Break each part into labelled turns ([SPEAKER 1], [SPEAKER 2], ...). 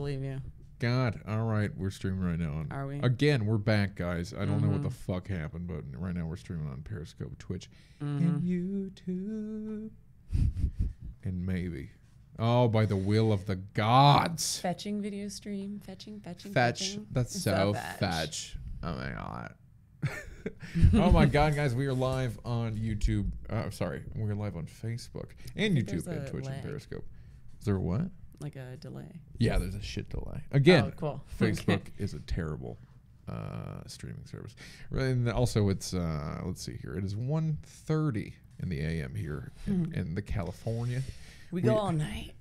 [SPEAKER 1] believe you.
[SPEAKER 2] God. All right. We're streaming right now.
[SPEAKER 1] Are we?
[SPEAKER 2] Again, we're back, guys. I don't know what the fuck happened, but right now we're streaming on Periscope, Twitch, and YouTube. And maybe. Oh, by the will of the gods.
[SPEAKER 1] Fetching video stream. Fetching.
[SPEAKER 2] Fetch. That's so fetch. Oh, my God. Oh, my God, guys. We are live on YouTube. Sorry. We're live on Facebook and YouTube and Twitch and Periscope. Is there what?
[SPEAKER 1] Like a delay.
[SPEAKER 2] Yeah, there's a shit delay. Again,
[SPEAKER 1] cool.
[SPEAKER 2] Facebook is a terrible streaming service. And also, it's, let's see here. It is 1:30 in the a.m. here in the California.
[SPEAKER 1] We go all night.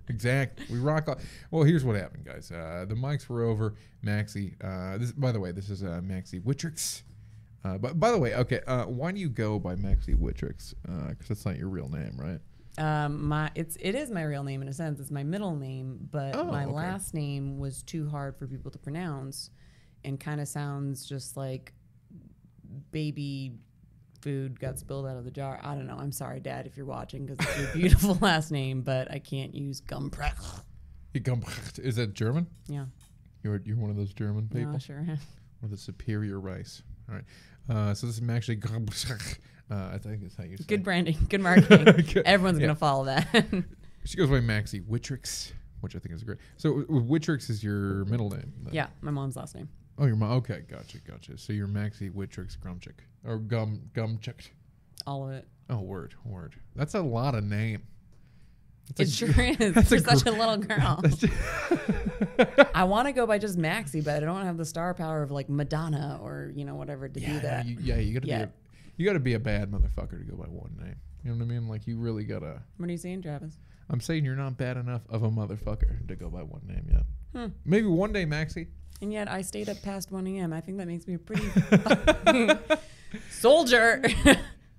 [SPEAKER 2] Exactly. We rock all. Well, here's what happened, guys. The mics were over. Maxi. By the way, this is Maxi Witrak. But by the way, okay. Why do you go by Maxi Witrak? Because that's not your real name, right?
[SPEAKER 1] It is my real name in a sense. It's my middle name, but my last name was too hard for people to pronounce, and kind of sounds just like baby food got spilled out of the jar. I don't know. I'm sorry, Dad, if you're watching, because it's your beautiful last name, but I can't use Gumprecht.
[SPEAKER 2] Is that German?
[SPEAKER 1] Yeah.
[SPEAKER 2] You're one of those German people?
[SPEAKER 1] Yeah, sure am.
[SPEAKER 2] Or the superior race. All right. So this is actually I think that's how you say it.
[SPEAKER 1] Good branding. Good marketing. Everyone's going to follow that.
[SPEAKER 2] She goes by Maxi Witrak, which I think is great. So Witrak is your middle name? Then?
[SPEAKER 1] Yeah, my mom's last name.
[SPEAKER 2] Oh, your mom. Okay, gotcha. So you're Maxi Witrak Grumchik. Or Gumchik.
[SPEAKER 1] All of it.
[SPEAKER 2] Oh, word. That's a lot of name.
[SPEAKER 1] It sure is. For such a little girl. I want to go by just Maxi, but I don't have the star power of like Madonna or whatever to do that.
[SPEAKER 2] You gotta be a bad motherfucker to go by one name. You know what I mean? Like you really gotta.
[SPEAKER 1] What are you saying, Travis?
[SPEAKER 2] I'm saying you're not bad enough of a motherfucker to go by one name yet. Maybe one day, Maxi.
[SPEAKER 1] And yet I stayed up past 1 a.m. I think that makes me a pretty soldier.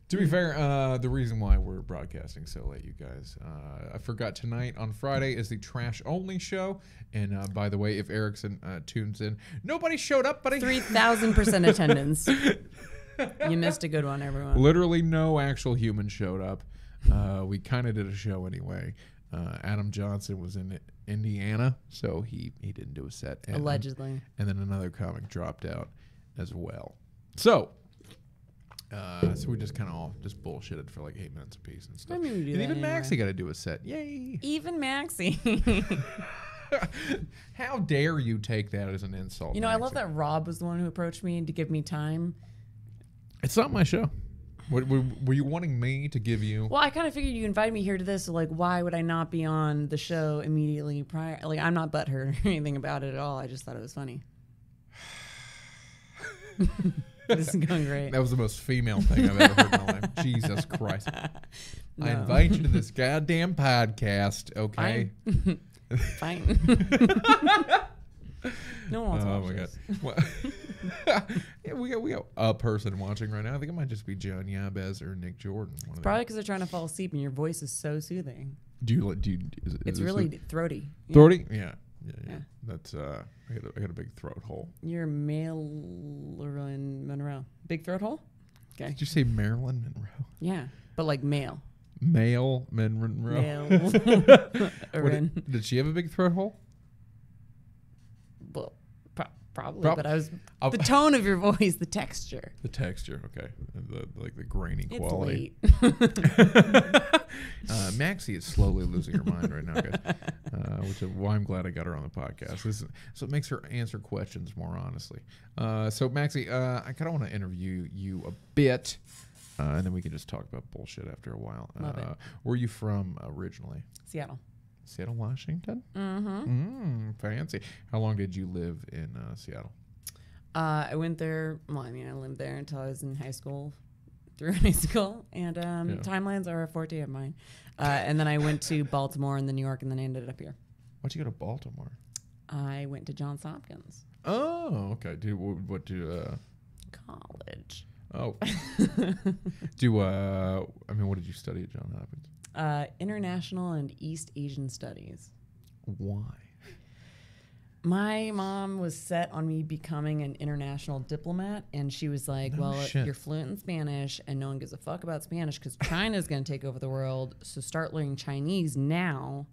[SPEAKER 2] To be fair, the reason why we're broadcasting so late, you guys, I forgot tonight on Friday is the Trash Only show. And by the way, if Erickson tunes in, nobody showed up, buddy.
[SPEAKER 1] 3,000% attendance. You missed a good one, everyone.
[SPEAKER 2] Literally no actual human showed up. We kind of did a show anyway. Adam Johnson was in Indiana, so he didn't do a set. And,
[SPEAKER 1] allegedly.
[SPEAKER 2] And then another comic dropped out as well. So we just kind of all just bullshitted for like 8 minutes apiece and stuff.
[SPEAKER 1] I mean, we do
[SPEAKER 2] and
[SPEAKER 1] that
[SPEAKER 2] even
[SPEAKER 1] anyway.
[SPEAKER 2] Maxi got to do a set. Yay!
[SPEAKER 1] Even Maxi.
[SPEAKER 2] How dare you take that as an insult?
[SPEAKER 1] Maxi. I love that Rob was the one who approached me to give me time.
[SPEAKER 2] It's not my show. Were you wanting me to give you?
[SPEAKER 1] Well, I kind of figured you invited me here to this, so like, why would I not be on the show immediately prior? Like, I'm not butthurt or anything about it at all. I just thought it was funny. This is going great.
[SPEAKER 2] That was the most female thing I've ever heard in my life. Jesus Christ. No. I invite you to this goddamn podcast, okay?
[SPEAKER 1] Fine. No one wants to watch this.
[SPEAKER 2] Well, yeah, we got a person watching right now. I think it might just be John Yabez or Nick Jordan.
[SPEAKER 1] It's probably because they're trying to fall asleep and your voice is so soothing.
[SPEAKER 2] It's
[SPEAKER 1] really throaty.
[SPEAKER 2] Throaty? Yeah. That's I got a big throat hole.
[SPEAKER 1] You're Marilyn Monroe. Big throat hole? Okay.
[SPEAKER 2] Did you say Marilyn Monroe?
[SPEAKER 1] Yeah, but like male.
[SPEAKER 2] Male Monroe.
[SPEAKER 1] Male.
[SPEAKER 2] Did she have a big throat hole?
[SPEAKER 1] Well, probably, but I was the tone of your voice, the texture.
[SPEAKER 2] The texture, okay, the grainy quality.
[SPEAKER 1] It's late.
[SPEAKER 2] Maxi is slowly losing her mind right now, guys. Which is why I'm glad I got her on the podcast. So it makes her answer questions more honestly. So Maxi, I kind of want to interview you a bit, and then we can just talk about bullshit after a while.
[SPEAKER 1] Love it.
[SPEAKER 2] Where are you from originally?
[SPEAKER 1] Seattle,
[SPEAKER 2] Washington?
[SPEAKER 1] Mm-hmm.
[SPEAKER 2] Fancy. How long did you live in Seattle?
[SPEAKER 1] I went there. Well, I mean, I lived there until I was in high school, through high school, and timelines are a forte of mine. And then I went to Baltimore and then New York, and then I ended up here.
[SPEAKER 2] Why'd you go to Baltimore?
[SPEAKER 1] I went to Johns Hopkins.
[SPEAKER 2] Oh, okay. What do
[SPEAKER 1] college?
[SPEAKER 2] Oh. I mean, what did you study at Johns Hopkins?
[SPEAKER 1] International and East Asian Studies.
[SPEAKER 2] Why?
[SPEAKER 1] My mom was set on me becoming an international diplomat, and she was like, you're fluent in Spanish, and no one gives a fuck about Spanish because China's going to take over the world, so start learning Chinese now,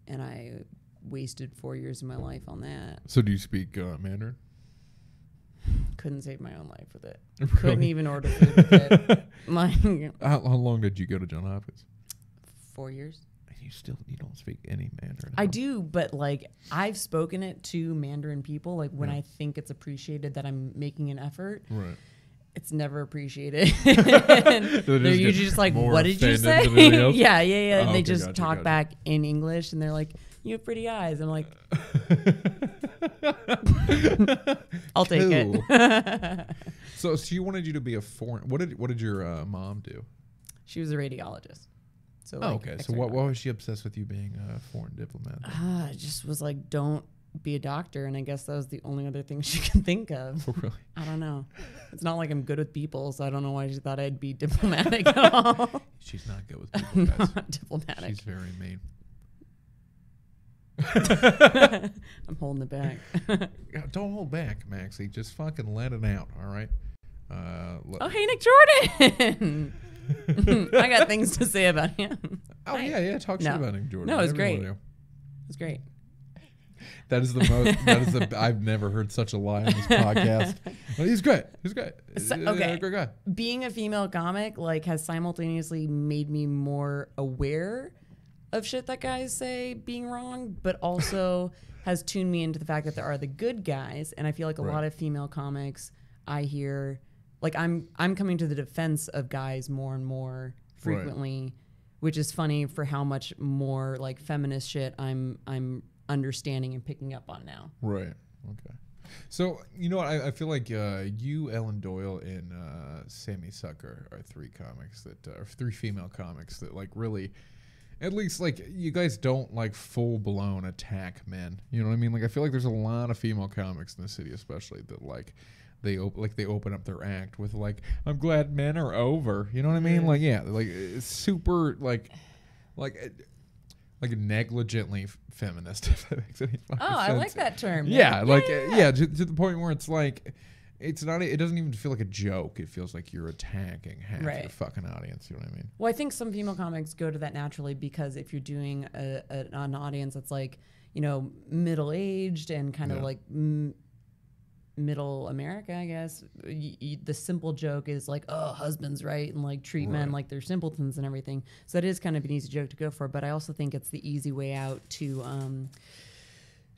[SPEAKER 1] and I wasted 4 years of my life on that.
[SPEAKER 2] So do you speak Mandarin?
[SPEAKER 1] Couldn't save my own life with it.
[SPEAKER 2] Really?
[SPEAKER 1] Couldn't even order food with it. Like,
[SPEAKER 2] how long did you go to Johns Hopkins?
[SPEAKER 1] 4 years.
[SPEAKER 2] And you don't speak any Mandarin.
[SPEAKER 1] I do, but like I've spoken it to Mandarin people. Like when I think it's appreciated that I'm making an effort.
[SPEAKER 2] Right.
[SPEAKER 1] It's never appreciated. They're usually just like, what did you say? Yeah.
[SPEAKER 2] Oh,
[SPEAKER 1] they
[SPEAKER 2] okay,
[SPEAKER 1] just
[SPEAKER 2] gotcha,
[SPEAKER 1] talk back in English and they're like, you have pretty eyes. I'm like, I'll take it.
[SPEAKER 2] So she wanted you to be a foreign. What did your mom do?
[SPEAKER 1] She was a radiologist. So
[SPEAKER 2] okay. So why was she obsessed with you being a foreign diplomat?
[SPEAKER 1] It just was like, don't be a doctor, and I guess that was the only other thing she could think of.
[SPEAKER 2] Oh, really?
[SPEAKER 1] I don't know. It's not like I'm good with people, so I don't know why she thought I'd be diplomatic at all.
[SPEAKER 2] She's not good with people, guys.
[SPEAKER 1] Not diplomatic.
[SPEAKER 2] She's very mean.
[SPEAKER 1] I'm holding it back.
[SPEAKER 2] Don't hold back, Maxie. Just fucking let it out, all right?
[SPEAKER 1] Oh, hey, Nick Jordan. I got things to say about him.
[SPEAKER 2] Oh, yeah. Talk shit about Nick Jordan.
[SPEAKER 1] No, it was great. It was great.
[SPEAKER 2] That is I've never heard such a lie on this podcast. Well, he's great.
[SPEAKER 1] So, okay.
[SPEAKER 2] Great guy.
[SPEAKER 1] Being a female comic, like, has simultaneously made me more aware of shit that guys say being wrong, but also has tuned me into the fact that there are the good guys. And I feel like a lot of female comics I hear, like, I'm coming to the defense of guys more and more frequently, which is funny for how much more like feminist shit I'm understanding and picking up on now.
[SPEAKER 2] Right. Okay. So, you know what? I feel like you, Ellen Doyle, and Sammy Sucker are three female comics that, like, really, at least, like, you guys don't, like, full-blown attack men. You know what I mean? Like, I feel like there's a lot of female comics in the city, especially, that, like, they open up their act with, like, I'm glad men are over. You know what I mean? Like, yeah, like, it's super, like negligently feminist, if that makes any fucking sense.
[SPEAKER 1] I like that term.
[SPEAKER 2] Yeah, to the point where it's like, it doesn't even feel like a joke. It feels like you're attacking half your fucking audience. You know what I mean?
[SPEAKER 1] Well, I think some female comics go to that naturally because if you're doing an audience that's like, you know, middle-aged and kind of like middle America, I guess, the simple joke is like, oh, husbands, right? And like treat men like they're simpletons and everything. So that is kind of an easy joke to go for. But I also think it's the easy way out to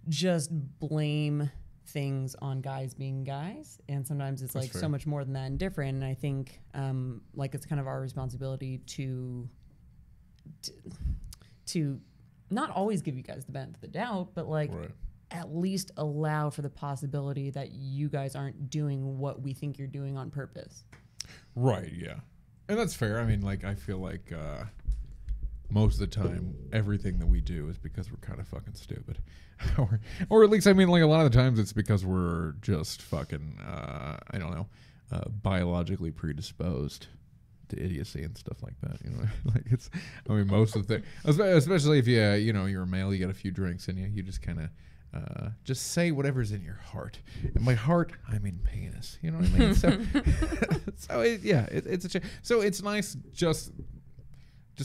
[SPEAKER 1] just blame things on guys being guys. And sometimes it's like so much more than that and different. And I think like it's kind of our responsibility to not always give you guys the benefit of the doubt, but like at least allow for the possibility that you guys aren't doing what we think you're doing on purpose. Right,
[SPEAKER 2] yeah. And that's fair. I mean, like, I feel like most of the time, everything that we do is because we're kind of fucking stupid. or at least, I mean, like, a lot of the times it's because we're just fucking, I don't know, biologically predisposed to idiocy and stuff like that, you know. Like, it's, I mean, most of the, especially if you're a male, you got a few drinks in you, you just kind of, just say whatever's in your heart. And by heart, I mean penis. You know what I mean? So it's nice just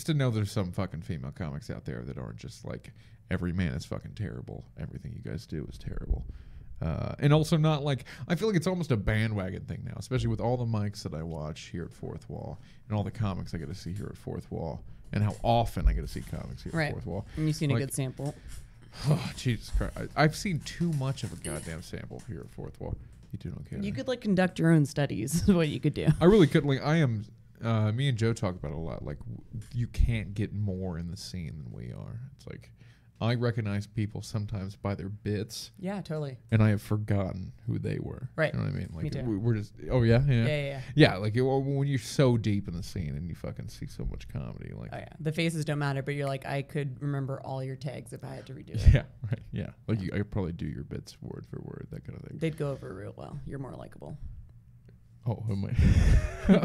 [SPEAKER 2] to know there's some fucking female comics out there that aren't just like, every man is fucking terrible. Everything you guys do is terrible. And also not like, I feel like it's almost a bandwagon thing now, especially with all the mics that I watch here at Fourth Wall and all the comics I get to see here at Fourth Wall and how often I get to see comics here at Fourth Wall.
[SPEAKER 1] And you've seen a good sample.
[SPEAKER 2] Oh, Jesus Christ. I've seen too much of a goddamn sample here at Fourth Wall. You do okay.
[SPEAKER 1] You could, like, conduct your own studies is what you could do.
[SPEAKER 2] I really could. Like, I am, me and Joe talk about it a lot. Like, you can't get more in the scene than we are. It's like, I recognize people sometimes by their bits.
[SPEAKER 1] Yeah, totally.
[SPEAKER 2] And I have forgotten who they were.
[SPEAKER 1] Right.
[SPEAKER 2] You know what I mean? Like,
[SPEAKER 1] me too.
[SPEAKER 2] We're just, oh, yeah?
[SPEAKER 1] Yeah.
[SPEAKER 2] Yeah, like, when you're so deep in the scene and you fucking see so much comedy. Like,
[SPEAKER 1] oh, yeah. The faces don't matter, but you're like, I could remember all your tags if I had to redo it.
[SPEAKER 2] Yeah, right. Yeah. Like, I could probably do your bits word for word, that kind of thing.
[SPEAKER 1] They'd go over real well. You're more likable.
[SPEAKER 2] Oh, who am I?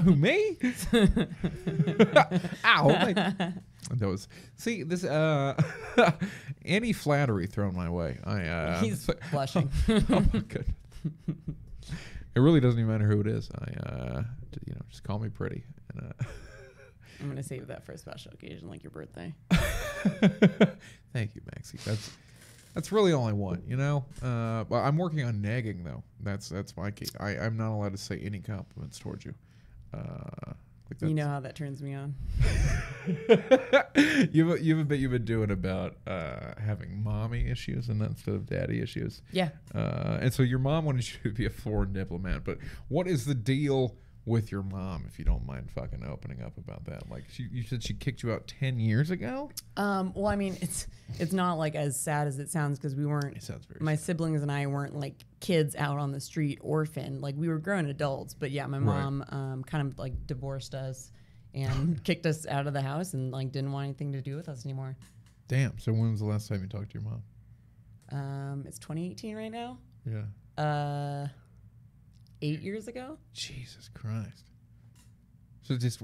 [SPEAKER 2] Who, me? Ow. That was, see, this, any flattery thrown my way.
[SPEAKER 1] He's blushing.
[SPEAKER 2] Oh, my goodness. It really doesn't even matter who it is. Just call me pretty. And,
[SPEAKER 1] I'm gonna save that for a special occasion, like your birthday.
[SPEAKER 2] Thank you, Maxi. That's really all I want, you know. But I'm working on nagging though. That's my key. I'm not allowed to say any compliments towards you.
[SPEAKER 1] You know how that turns me on.
[SPEAKER 2] you have a bit you've been doing about having mommy issues and instead of daddy issues.
[SPEAKER 1] Yeah.
[SPEAKER 2] And so your mom wanted you to be a foreign diplomat, but what is the deal with your mom, if you don't mind fucking opening up about that? Like, you said she kicked you out 10 years ago?
[SPEAKER 1] Well, I mean, it's not like as sad as it sounds, because we weren't.
[SPEAKER 2] It sounds very
[SPEAKER 1] my
[SPEAKER 2] sad.
[SPEAKER 1] siblings and I weren't like kids out on the street, orphaned. Like, we were grown adults. But yeah, my mom kind of like divorced us and kicked us out of the house and like didn't want anything to do with us anymore.
[SPEAKER 2] Damn. So when was the last time you talked to your mom?
[SPEAKER 1] It's 2018 right now.
[SPEAKER 2] Yeah.
[SPEAKER 1] 8 years ago.
[SPEAKER 2] Jesus Christ. So just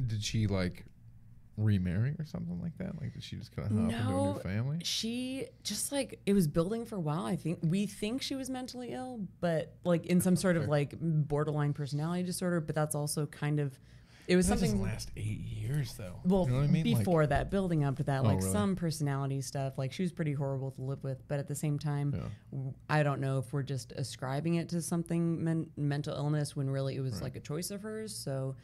[SPEAKER 2] did she like remarry or something like that? Like, did she just kind of hop into a new family?
[SPEAKER 1] She just like, it was building for a while. We think she was mentally ill, but like in some sort of like borderline personality disorder. But that's also kind of, it was something.
[SPEAKER 2] Doesn't last 8 years though.
[SPEAKER 1] Well,
[SPEAKER 2] you know what I mean?
[SPEAKER 1] Before that, building up to that, like
[SPEAKER 2] really?
[SPEAKER 1] some personality stuff. Like, she was pretty horrible to live with, but at the same time, I don't know if we're just ascribing it to something mental illness when really it was like a choice of hers. So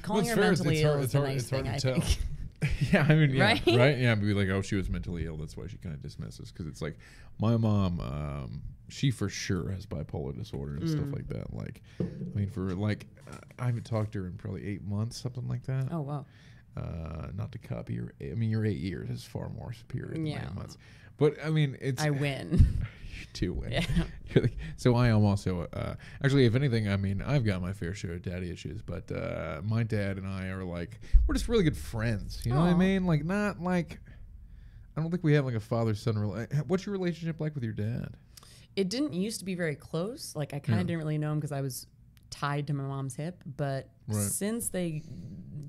[SPEAKER 1] calling her mentally ill is a nice thing, I think.
[SPEAKER 2] Yeah, I mean, yeah,
[SPEAKER 1] right?
[SPEAKER 2] Yeah, but be like, oh, she was mentally ill. That's why she kind of dismisses. Because it's like, my mom, she for sure has bipolar disorder and stuff like that. Like, I mean, for like, I haven't talked to her in probably 8 months, something like that.
[SPEAKER 1] Oh, wow.
[SPEAKER 2] Not to copy your, I mean, your 8 years is far more superior than 8 months. But I mean,
[SPEAKER 1] I win.
[SPEAKER 2] You do win.
[SPEAKER 1] Yeah.
[SPEAKER 2] So I am also, actually, if anything, I mean, I've got my fair share of daddy issues, but my dad and I are like, we're just really good friends. You know what I mean? Like, not like, I don't think we have like a father-son relationship. What's your relationship like with your dad?
[SPEAKER 1] It didn't used to be very close. Like, I kind of didn't really know him because I was tied to my mom's hip. But since they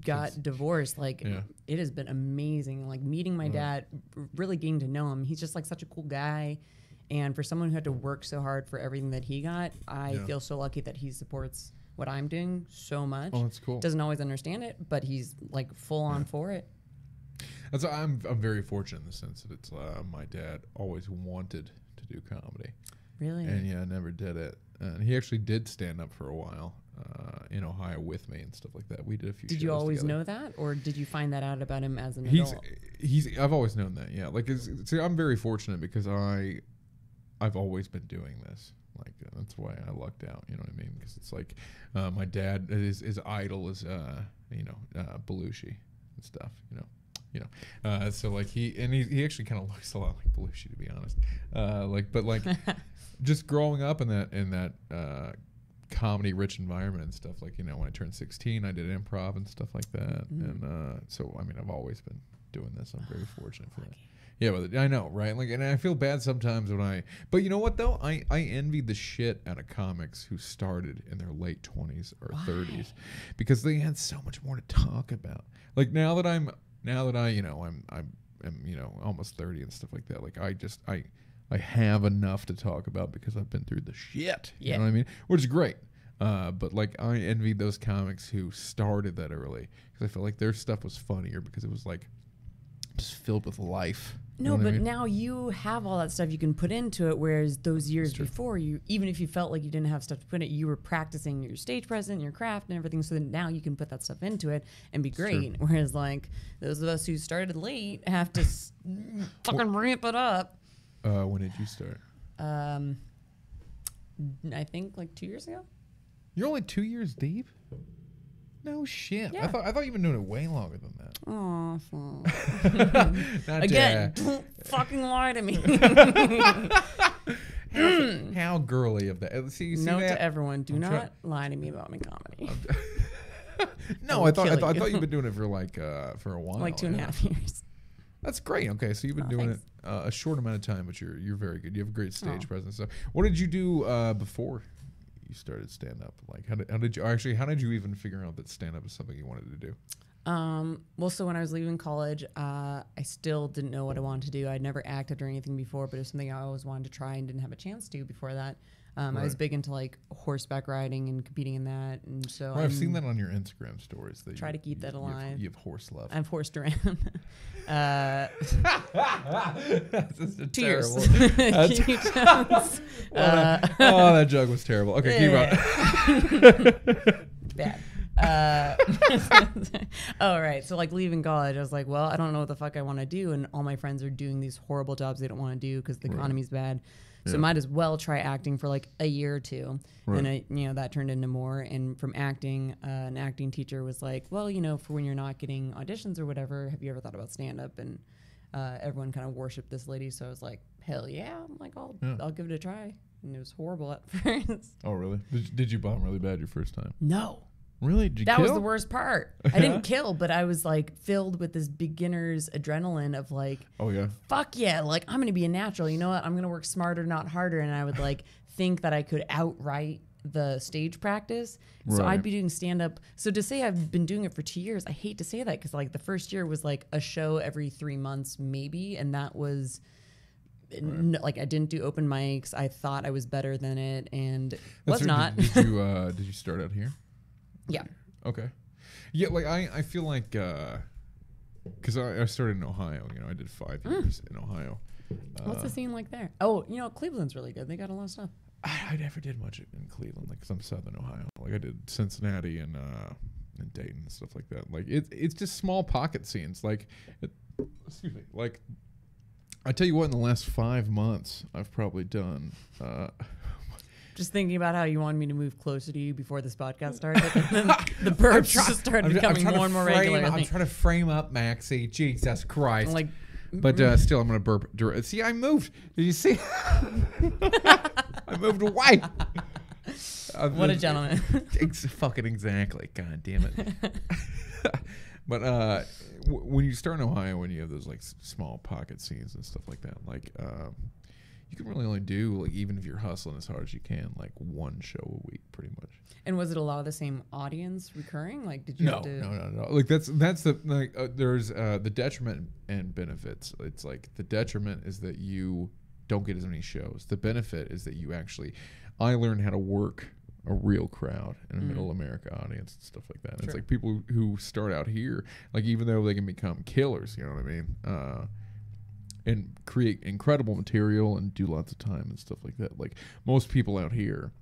[SPEAKER 1] got divorced, like, it has been amazing. Like, meeting my dad, really getting to know him. He's just like such a cool guy. And for someone who had to work so hard for everything that he got, I feel so lucky that he supports what I'm doing so much.
[SPEAKER 2] Oh, that's cool.
[SPEAKER 1] Doesn't always understand it, but he's like full on for it.
[SPEAKER 2] That's I'm very fortunate in the sense that it's my dad always wanted to do comedy.
[SPEAKER 1] Really?
[SPEAKER 2] And never did it. And he actually did stand up for a while in Ohio with me and stuff like that. We did a few.
[SPEAKER 1] Did you always know that, or did you find that out about him as an
[SPEAKER 2] adult? I've always known that. Yeah, like see, I'm very fortunate because I've always been doing this. Like, that's why I lucked out. You know what I mean? Because it's like my dad, his idol is Belushi and stuff. So like he actually kind of looks a lot like Belushi, to be honest. Just growing up in that comedy rich environment and stuff, like, when I turned 16, I did improv and stuff like that. And so I mean, I've always been doing this. I'm very fortunate for that. Yeah, but I know, right? Like, and I feel bad sometimes but you know what though? I envy the shit out of comics who started in their late 20s or 30s, because they had so much more to talk about. Like, now that I'm almost 30 and stuff like that. Like, I have enough to talk about because I've been through the shit. You know what I mean? Which is great. But like, I envy those comics who started that early, because I feel like their stuff was funnier because it was like just filled with life.
[SPEAKER 1] No, but now you have all that stuff you can put into it, whereas those years before, even if you felt like you didn't have stuff to put in it, you were practicing your stage presence, your craft, and everything, so that now you can put that stuff into it and be great. Whereas, like, those of us who started late have to fucking ramp it up.
[SPEAKER 2] When did you start?
[SPEAKER 1] I think like 2 years ago.
[SPEAKER 2] You're only 2 years deep? No shit.
[SPEAKER 1] Yeah.
[SPEAKER 2] I thought you've been doing it way longer than that.
[SPEAKER 1] Oh, again, don't fucking lie to me.
[SPEAKER 2] How girly of that. See
[SPEAKER 1] Note
[SPEAKER 2] that?
[SPEAKER 1] to everyone: do not lie to me about my comedy.
[SPEAKER 2] No, I thought you've been doing it for like for a while.
[SPEAKER 1] Like 2.5 years.
[SPEAKER 2] That's great. Okay, so you've been doing it a short amount of time, but you're very good. You have a great stage presence. So, what did you do before you started stand up? Like, how did you even figure out that stand up is something you wanted to do?
[SPEAKER 1] Well, so when I was leaving college, I still didn't know what I wanted to do. I'd never acted or anything before, but it was something I always wanted to try and didn't have a chance to before that. I was big into like horseback riding and competing in that, and so
[SPEAKER 2] I've seen that on your Instagram stories. That
[SPEAKER 1] try to keep that alive.
[SPEAKER 2] You have horse love.
[SPEAKER 1] I've horsed around.
[SPEAKER 2] That's just a
[SPEAKER 1] 2 years.
[SPEAKER 2] That joke was terrible. Okay, keep on.
[SPEAKER 1] Bad. Oh, right. So like leaving college, I was like, well, I don't know what the fuck I want to do, and all my friends are doing these horrible jobs they don't want to do because the economy's bad. So might as well try acting for like a year or two. And that turned into more. And from acting, an acting teacher was like, well, for when you're not getting auditions or whatever, have you ever thought about stand up? And everyone kind of worshiped this lady. So I was like, hell yeah. I'm like, I'll give it a try. And it was horrible at first.
[SPEAKER 2] Oh, really? Did you bomb really bad your first time?
[SPEAKER 1] No.
[SPEAKER 2] Really? Did you
[SPEAKER 1] That
[SPEAKER 2] kill?
[SPEAKER 1] was the worst part. I didn't kill, but I was like filled with this beginner's adrenaline of like,
[SPEAKER 2] oh yeah,
[SPEAKER 1] fuck yeah, like I'm gonna be a natural. You know what? I'm gonna work smarter, not harder. And I would like think that I could outright the stage practice. So I'd be doing stand up. So to say I've been doing it for 2 years, I hate to say that because like the first year was like a show every 3 months maybe, and that was. Like I didn't do open mics. I thought I was better than it, and was not.
[SPEAKER 2] Did you start out here?
[SPEAKER 1] Yeah.
[SPEAKER 2] Okay. Yeah, like I feel like because I started in Ohio. I did 5 years in Ohio.
[SPEAKER 1] What's the scene like there? Oh, Cleveland's really good. They got a lot of stuff.
[SPEAKER 2] I never did much in Cleveland, like, because I'm Southern Ohio. Like I did Cincinnati and Dayton and stuff like that. Like it's just small pocket scenes. Like, excuse me. Like I tell you what, in the last 5 months, I've probably done.
[SPEAKER 1] Just thinking about how you wanted me to move closer to you before this podcast started, and then the burps just started becoming more and more regular.
[SPEAKER 2] I'm trying to frame up Maxi. Jesus Christ!
[SPEAKER 1] Like,
[SPEAKER 2] but still, I'm gonna burp. See, I moved. Did you see? I moved away.
[SPEAKER 1] What a gentleman!
[SPEAKER 2] Fucking exactly. God damn it. But when you start in Ohio, when you have those like small pocket scenes and stuff like that, like. You can really only do, like, even if you're hustling as hard as you can, like one show a week, pretty much.
[SPEAKER 1] And was it a lot of the same audience recurring? Like, did you have to?
[SPEAKER 2] No. Like that's the like there's the detriment and benefits. It's like the detriment is that you don't get as many shows. The benefit is that I learned how to work a real crowd and a middle America audience and stuff like that. And it's like people who start out here, like even though they can become killers, you know what I mean? And create incredible material and do lots of time and stuff like that. Like most people out here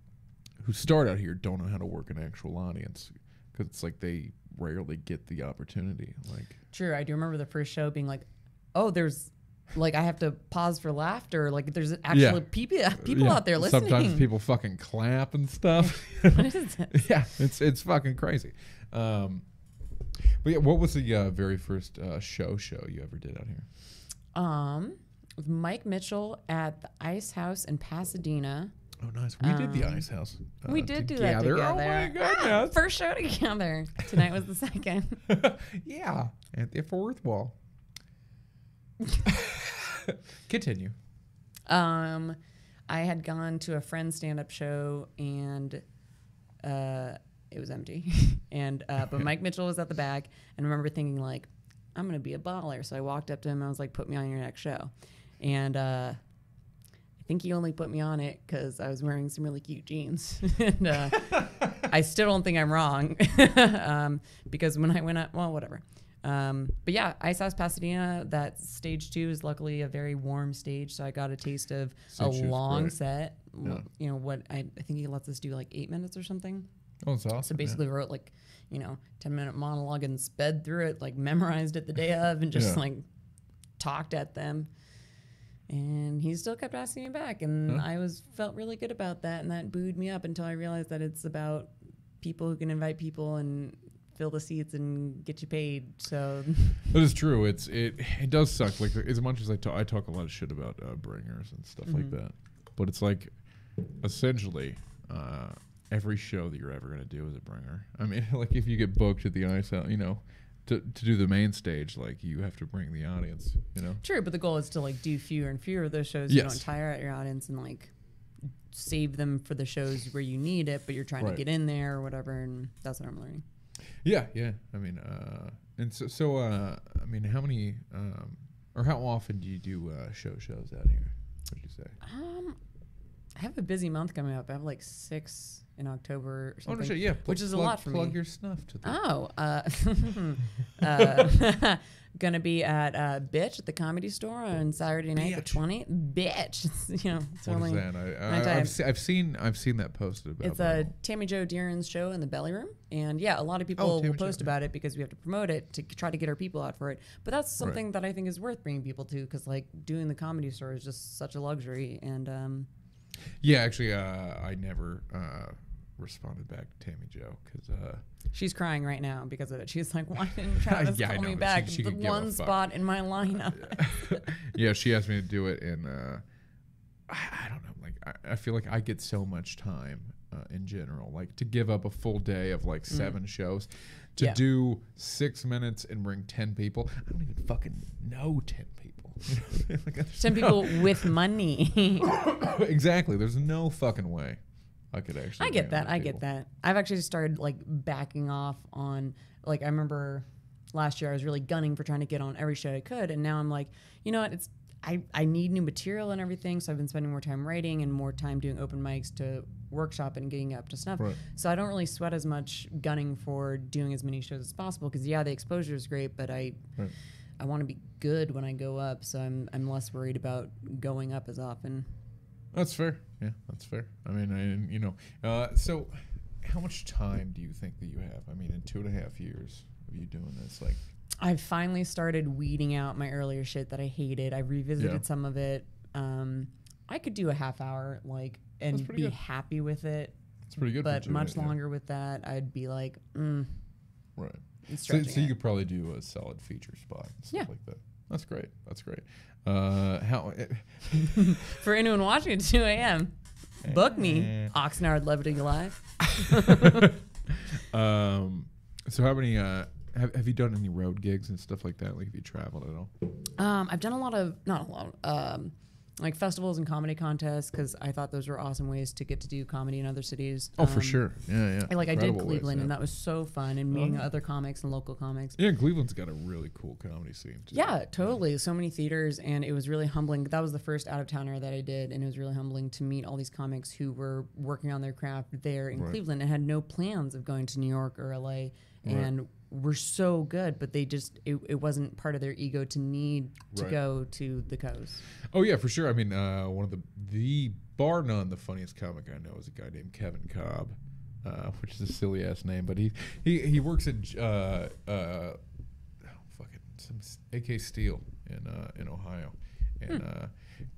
[SPEAKER 2] who start out here don't know how to work an actual audience because it's like they rarely get the opportunity. Like
[SPEAKER 1] true, I do remember the first show being like, "Oh, there's like I have to pause for laughter. Like there's actually people out there listening."
[SPEAKER 2] Sometimes people fucking clap and stuff.
[SPEAKER 1] What is this?
[SPEAKER 2] Yeah, it's fucking crazy. But yeah, what was the very first show you ever did out here?
[SPEAKER 1] With Mike Mitchell at the Ice House in Pasadena.
[SPEAKER 2] Oh, nice. We did the Ice House.
[SPEAKER 1] We did do that together.
[SPEAKER 2] Oh my goodness!
[SPEAKER 1] First show together. Tonight was the second.
[SPEAKER 2] Yeah, at the fourth wall. Continue.
[SPEAKER 1] I had gone to a friend's stand-up show and it was empty, and but Mike Mitchell was at the back, and I remember thinking like, I'm going to be a baller. So I walked up to him and I was like, put me on your next show. And I think he only put me on it because I was wearing some really cute jeans. And I still don't think I'm wrong because when I went up, well, whatever. But yeah, Ice House Pasadena, that stage 2 is luckily a very warm stage. So I got a taste of a long set. Yeah. What I think he lets us do like 8 minutes or something.
[SPEAKER 2] Oh, it's awesome.
[SPEAKER 1] So basically wrote like, 10-minute monologue and sped through it, like memorized it the day of and just like talked at them. And he still kept asking me back. And I felt really good about that. And that buoyed me up until I realized that it's about people who can invite people and fill the seats and get you paid. So
[SPEAKER 2] that is true. It does suck. Like as much as I talk a lot of shit about bringers and stuff like that. But it's like essentially every show that you're ever going to do is a bringer. I mean, like if you get booked at the Ice House, to do the main stage, like you have to bring the audience,
[SPEAKER 1] True, but the goal is to like do fewer and fewer of those shows. You don't tire out your audience and like save them for the shows where you need it, but you're trying to get in there or whatever, and that's what I'm learning.
[SPEAKER 2] Yeah. I mean, And so I mean, how many or how often do you do shows out here? What did you say?
[SPEAKER 1] I have a busy month coming up. I have like 6 in October or something.
[SPEAKER 2] Oh, no shit, yeah.
[SPEAKER 1] Which is a lot for me.
[SPEAKER 2] Plug your snuff to them.
[SPEAKER 1] Oh. Gonna be at Bitch at the Comedy Store on Saturday night, the 20th. Bitch. It's, you know, it's
[SPEAKER 2] what
[SPEAKER 1] only
[SPEAKER 2] is that? I've seen that posted about.
[SPEAKER 1] It's a Tammy Jo Deeran's show in the Belly Room. And yeah, a lot of people will post about it because we have to promote it to try to get our people out for it. But that's something that I think is worth bringing people to, because like doing the Comedy Store is just such a luxury. And
[SPEAKER 2] yeah, actually, I never responded back to Tammy Jo because
[SPEAKER 1] she's crying right now because of it. She's like, "Why didn't Travis call me back? She the one spot in my lineup."
[SPEAKER 2] Yeah, she asked me to do it, and I don't know. Like, I feel like I get so much time in general, like to give up a full day of like 7 shows to do 6 minutes and bring 10 people. I don't even fucking know 10 people. You know? Like,
[SPEAKER 1] 10 people with money.
[SPEAKER 2] Exactly. There's no fucking way I could actually.
[SPEAKER 1] I get that. I've actually started like backing off on, like, I remember last year I was really gunning for trying to get on every show I could, and now I'm like, you know what, I need new material and everything, so I've been spending more time writing and more time doing open mics to workshop and getting up to snuff. Right. So I don't really sweat as much gunning for doing as many shows as possible, because the exposure is great, but I want to be good when I go up, so I'm less worried about going up as often.
[SPEAKER 2] That's fair. Yeah, that's fair. I mean, so how much time do you think that you have? I mean, in 2.5 years of you doing this, like,
[SPEAKER 1] I've finally started weeding out my earlier shit that I hated. I revisited some of it. I could do a half hour, like, and be happy with it.
[SPEAKER 2] It's pretty good.
[SPEAKER 1] But much longer with that, I'd be like,
[SPEAKER 2] right. So you could probably do a solid feature spot and stuff like that. That's great. That's great.
[SPEAKER 1] For anyone watching at 2 a.m., book me. Oxnard Levity Live.
[SPEAKER 2] So how many have you done any road gigs and stuff like that? Like, have you traveled at all?
[SPEAKER 1] I've done not a lot, like festivals and comedy contests, because I thought those were awesome ways to get to do comedy in other cities.
[SPEAKER 2] Oh, for sure. Yeah.
[SPEAKER 1] I did Cleveland, and that was so fun, and meeting other comics and local comics.
[SPEAKER 2] Yeah, Cleveland's got a really cool comedy scene too.
[SPEAKER 1] Yeah, totally. So many theaters, and it was really humbling. That was the first out-of-towner that I did, and it was really humbling to meet all these comics who were working on their craft there in Cleveland and had no plans of going to New York or LA, and were so good, but they just it wasn't part of their ego to need to go to the coast. Oh
[SPEAKER 2] yeah, for sure. I mean, one of the bar none the funniest comic I know is a guy named Kevin Cobb, which is a silly ass name, but he works at some AK Steel in Ohio, and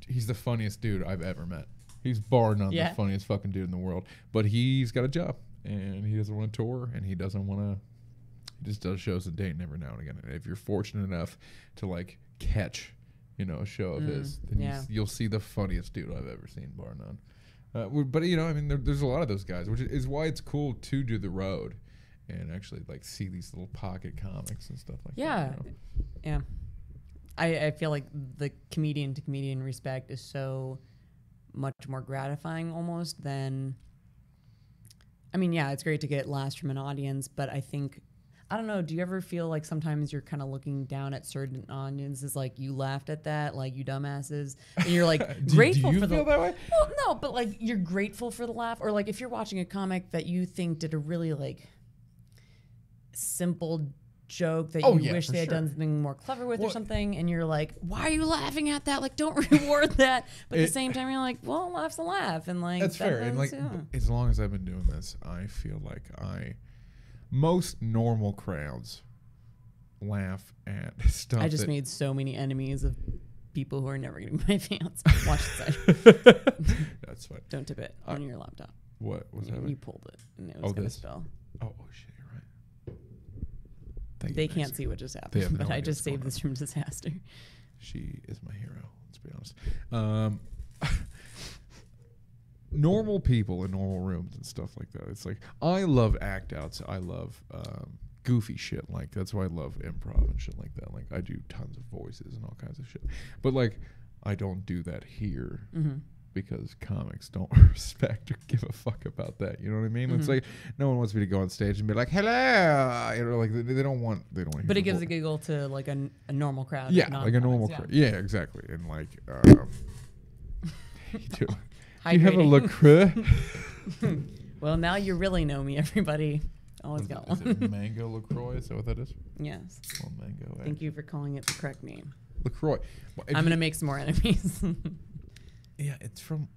[SPEAKER 2] he's the funniest dude I've ever met. He's bar none the funniest fucking dude in the world, but he's got a job and he doesn't want to tour, and he doesn't want to. He just does shows a date every now and again. And if you're fortunate enough to like catch, a show of his, then you'll see the funniest dude I've ever seen, bar none. But I mean, there's a lot of those guys, which is why it's cool to do the road and actually like see these little pocket comics and stuff like that.
[SPEAKER 1] Yeah. I feel like the comedian to comedian respect is so much more gratifying almost than. I mean, it's great to get laughs from an audience, but I think. I don't know. Do you ever feel like sometimes you're kind of looking down at certain audiences, like you laughed at that, like you dumbasses, and you're like grateful
[SPEAKER 2] do you
[SPEAKER 1] for
[SPEAKER 2] feel that way?
[SPEAKER 1] Well, no, but like you're grateful for the laugh, or like if you're watching a comic that you think did a really like simple joke that you wish they had done something more clever with or something, and you're like, why are you laughing at that? Like, don't reward that. But at the same time, you're like, well, laugh's a laugh, and like
[SPEAKER 2] that's fair. And like, as long as I've been doing this, I feel like most normal crowds laugh at stuff.
[SPEAKER 1] I just made so many enemies of people who are never going to be my fans. Watch the side.
[SPEAKER 2] That's fine.
[SPEAKER 1] Don't tip it on your laptop.
[SPEAKER 2] What was that?
[SPEAKER 1] You pulled it, and it was going to spill.
[SPEAKER 2] Oh shit, you're right.
[SPEAKER 1] They can't see what just happened, but I just saved this from disaster.
[SPEAKER 2] She is my hero. Let's be honest. Normal people in normal rooms and stuff like that. It's like, I love act outs. I love goofy shit. Like, that's why I love improv and shit like that. Like, I do tons of voices and all kinds of shit. But like, I don't do that here. because comics don't respect or give a fuck about that. You know what I mean? It's like no one wants me to go on stage and be like, "Hello," you know, like they don't want.
[SPEAKER 1] But it gives a giggle to like a normal crowd.
[SPEAKER 2] Yeah, like a normal crowd. Yeah, exactly. And like, do you have a LaCroix?
[SPEAKER 1] Well, now you really know me, everybody. Always got one.
[SPEAKER 2] Is it mango LaCroix? Is that what that is?
[SPEAKER 1] Yes.
[SPEAKER 2] Well, mango.
[SPEAKER 1] Thank you for calling it the correct name.
[SPEAKER 2] LaCroix. Well,
[SPEAKER 1] I'm gonna make some more enemies.
[SPEAKER 2] Yeah, it's from.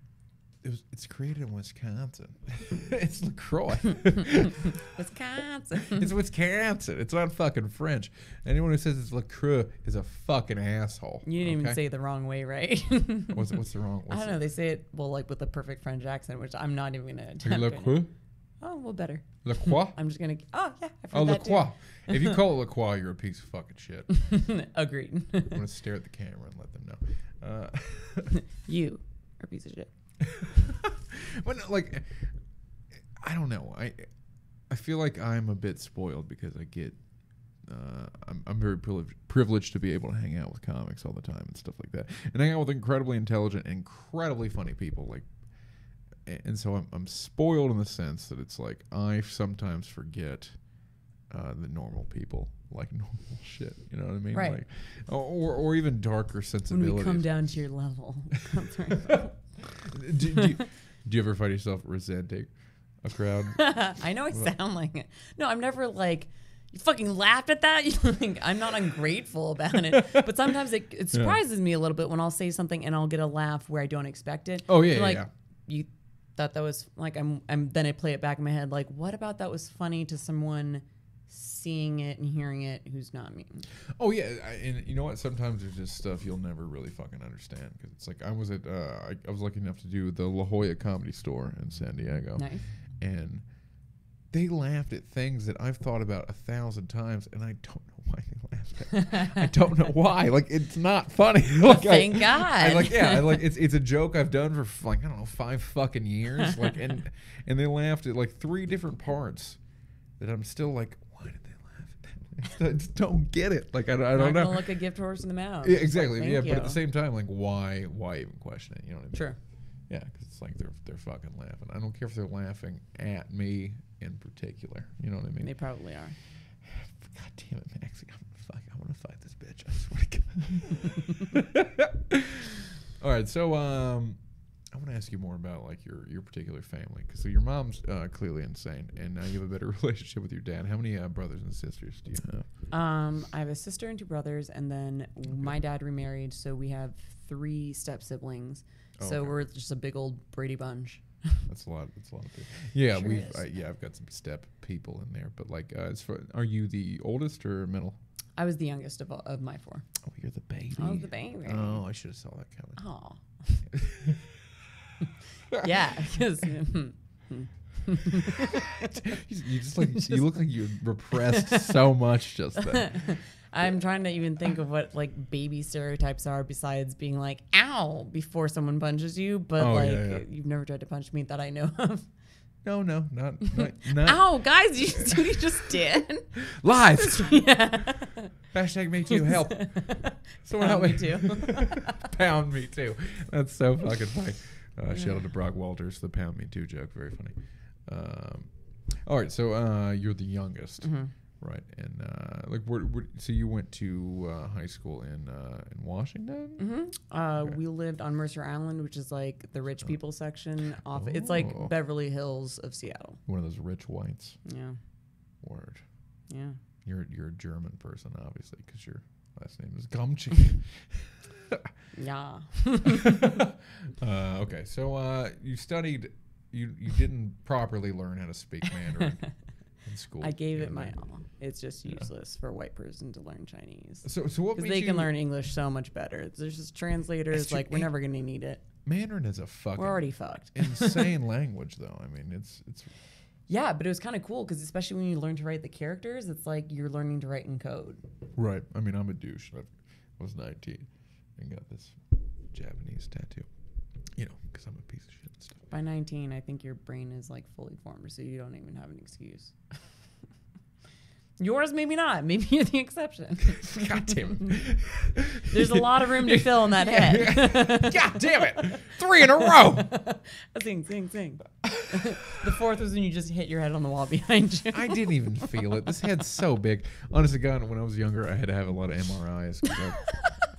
[SPEAKER 2] It's created in Wisconsin. It's LaCroix.
[SPEAKER 1] Wisconsin.
[SPEAKER 2] It's Wisconsin. It's not fucking French. Anyone who says it's LaCroix is a fucking asshole.
[SPEAKER 1] You didn't even say it the wrong way, right?
[SPEAKER 2] What's the wrong?
[SPEAKER 1] I don't know. They say it like with the perfect French accent, which I'm not even gonna attempt.
[SPEAKER 2] LaCroix.
[SPEAKER 1] Oh, well, better.
[SPEAKER 2] LaCroix.
[SPEAKER 1] I'm just gonna. Oh yeah. I've heard that
[SPEAKER 2] LaCroix.
[SPEAKER 1] Too.
[SPEAKER 2] If you call it LaCroix, you're a piece of fucking shit.
[SPEAKER 1] Agreed.
[SPEAKER 2] I'm gonna stare at the camera and let them know.
[SPEAKER 1] You are a piece of shit.
[SPEAKER 2] But no, like, I don't know. I feel like I'm a bit spoiled because I get. I'm very privileged to be able to hang out with comics all the time and stuff like that, and hang out with incredibly intelligent, incredibly funny people. Like, and so I'm spoiled in the sense that it's like I sometimes forget the normal people like normal shit. You know what I mean?
[SPEAKER 1] Right.
[SPEAKER 2] Like, or even darker sensibilities.
[SPEAKER 1] When we come down to your level.
[SPEAKER 2] do you ever find yourself resenting a crowd?
[SPEAKER 1] I know I sound like it. No, I'm never like, you fucking laughed at that? I'm not ungrateful about it. But sometimes it surprises me a little bit when I'll say something and I'll get a laugh where I don't expect it.
[SPEAKER 2] Oh, yeah,
[SPEAKER 1] like,
[SPEAKER 2] yeah.
[SPEAKER 1] You thought that was, like, then I play it back in my head, like, what about that was funny to someone seeing it and hearing it who's not me?
[SPEAKER 2] Oh, yeah. And you know what? Sometimes there's just stuff you'll never really fucking understand. Because it's like I was at, I was lucky enough to do the La Jolla Comedy Store in San Diego.
[SPEAKER 1] Nice.
[SPEAKER 2] And they laughed at things that I've thought about 1,000 times, and I don't know why they laughed at. I don't know why. Like, it's not funny. Like,
[SPEAKER 1] Thank God.
[SPEAKER 2] It's a joke I've done for like, I don't know, 5 fucking years. Like, and they laughed at like 3 different parts that I'm still like, why did they laugh at that? I just don't get it. Like, I don't know.
[SPEAKER 1] Not look a gift horse in the mouth.
[SPEAKER 2] Yeah, exactly.
[SPEAKER 1] Like,
[SPEAKER 2] yeah, but at the same time, like, why even question it? You know what I mean?
[SPEAKER 1] Sure.
[SPEAKER 2] Yeah, because it's like they're fucking laughing. I don't care if they're laughing at me in particular. You know what I mean?
[SPEAKER 1] They probably are.
[SPEAKER 2] God damn it, Maxi! I'm gonna fight this bitch. I swear to God. All right, so I want to ask you more about like your particular family, because so your mom's clearly insane, and now you have a better relationship with your dad. How many brothers and sisters do you have?
[SPEAKER 1] I have a sister and 2 brothers, and then my dad remarried, so we have 3 step siblings. So we're just a big old Brady bunch.
[SPEAKER 2] That's a lot. That's a lot of people. Yeah,
[SPEAKER 1] Sure
[SPEAKER 2] I've got some step people in there, but like, are you the oldest or middle?
[SPEAKER 1] I was the youngest of my 4.
[SPEAKER 2] Oh, you're the baby.
[SPEAKER 1] I was the baby.
[SPEAKER 2] Oh, I should have saw that coming.
[SPEAKER 1] Oh. Yeah, because
[SPEAKER 2] you look like you repressed so much just then.
[SPEAKER 1] I'm trying to even think of what like baby stereotypes are besides being like ow before someone punches you, but you've never tried to punch me that I know of.
[SPEAKER 2] No, not.
[SPEAKER 1] Ow, guys, you see what you just did?
[SPEAKER 2] Lies.
[SPEAKER 1] Yeah.
[SPEAKER 2] Hashtag me too. Help. Someone help me too. Pound me too. That's so fucking funny. Shout out to Brock Walters, the pound me too joke. Very funny. All right, so you're the youngest. Mm-hmm. Right, and like, so you went to high school in Washington?
[SPEAKER 1] Mm-hmm. We lived on Mercer Island, which is like the rich people section. It's like Beverly Hills of Seattle.
[SPEAKER 2] One of those rich whites.
[SPEAKER 1] Yeah.
[SPEAKER 2] Word.
[SPEAKER 1] Yeah.
[SPEAKER 2] You're a German person, obviously, because your last name is Gumchi.
[SPEAKER 1] Yeah.
[SPEAKER 2] Okay, so you studied. You didn't properly learn how to speak Mandarin. In school,
[SPEAKER 1] I gave it my all. It's just useless for a white person to learn Chinese.
[SPEAKER 2] So what? Because
[SPEAKER 1] they can learn English so much better. There's just translators. Like we're never gonna need it.
[SPEAKER 2] Mandarin is a fucking.
[SPEAKER 1] We're already fucked.
[SPEAKER 2] Insane language, though. I mean, it's.
[SPEAKER 1] Yeah, but it was kind of cool because especially when you learn to write the characters, it's like you're learning to write in code.
[SPEAKER 2] Right. I mean, I'm a douche. I was 19 and got this Japanese tattoo. You know, because I'm a piece of shit and stuff.
[SPEAKER 1] By 19, I think your brain is like fully formed, so you don't even have an excuse. Yours, maybe not. Maybe you're the exception.
[SPEAKER 2] God damn it.
[SPEAKER 1] There's a lot of room to fill in that head.
[SPEAKER 2] God damn it. 3 in a row.
[SPEAKER 1] Sing. The fourth was when you just hit your head on the wall behind you.
[SPEAKER 2] I didn't even feel it. This head's so big. Honestly, God, when I was younger, I had to have a lot of MRIs.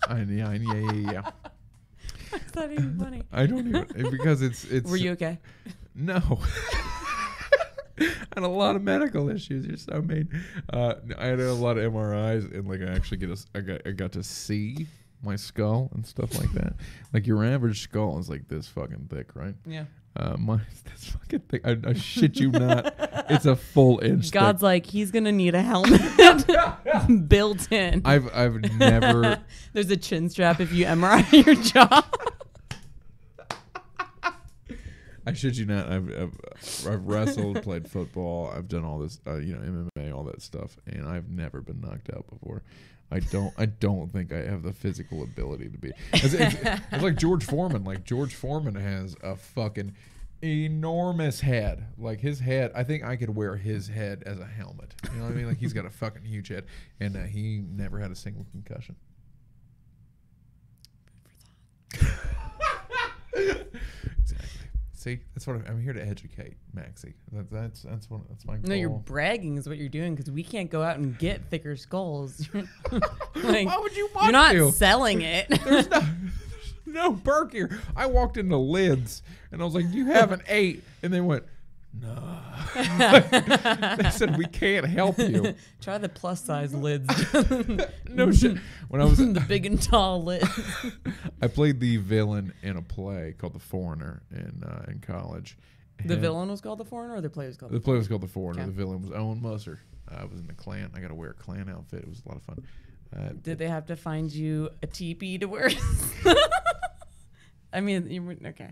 [SPEAKER 2] Yeah.
[SPEAKER 1] That's not even funny.
[SPEAKER 2] I don't even, because it's.
[SPEAKER 1] Were you okay?
[SPEAKER 2] No. I had a lot of medical issues. You're so mean. I had a lot of MRIs, and like I actually I got to see my skull and stuff like that. Like your average skull is like this fucking thick, right?
[SPEAKER 1] Yeah.
[SPEAKER 2] Mine's this fucking thick. I shit you not. It's a full inch.
[SPEAKER 1] God's
[SPEAKER 2] thick.
[SPEAKER 1] like, he's gonna need a helmet built in.
[SPEAKER 2] I've never.
[SPEAKER 1] There's a chin strap if you MRI your jaw.
[SPEAKER 2] I shit you not. I've wrestled, played football. I've done all this, MMA, all that stuff, and I've never been knocked out before. I don't think I have the physical ability to be. It's like George Foreman. Like George Foreman has a fucking enormous head. Like his head, I think I could wear his head as a helmet. You know what I mean? Like he's got a fucking huge head, and he never had a single concussion. Exactly. See, that's what I'm here to educate, Maxi. That's my goal.
[SPEAKER 1] No, you're bragging is what you're doing because we can't go out and get thicker skulls. Like,
[SPEAKER 2] why would you want
[SPEAKER 1] You're not
[SPEAKER 2] to?
[SPEAKER 1] selling it.
[SPEAKER 2] There's no perk here. I walked into Lids and I was like, "Do you have an 8?" And they went, "No." They said, "We can't help you."
[SPEAKER 1] Try the plus size lids.
[SPEAKER 2] No shit. When I was
[SPEAKER 1] the big and tall lids.
[SPEAKER 2] I played the villain in a play called The Foreigner in college.
[SPEAKER 1] The villain was called The Foreigner, or the play was called
[SPEAKER 2] The play was called The Foreigner.
[SPEAKER 1] Okay.
[SPEAKER 2] The villain was Owen Musser. I was in the Klan. I got to wear a Klan outfit. It was a lot of fun.
[SPEAKER 1] Did they have to find you a teepee to wear? I mean, you were okay.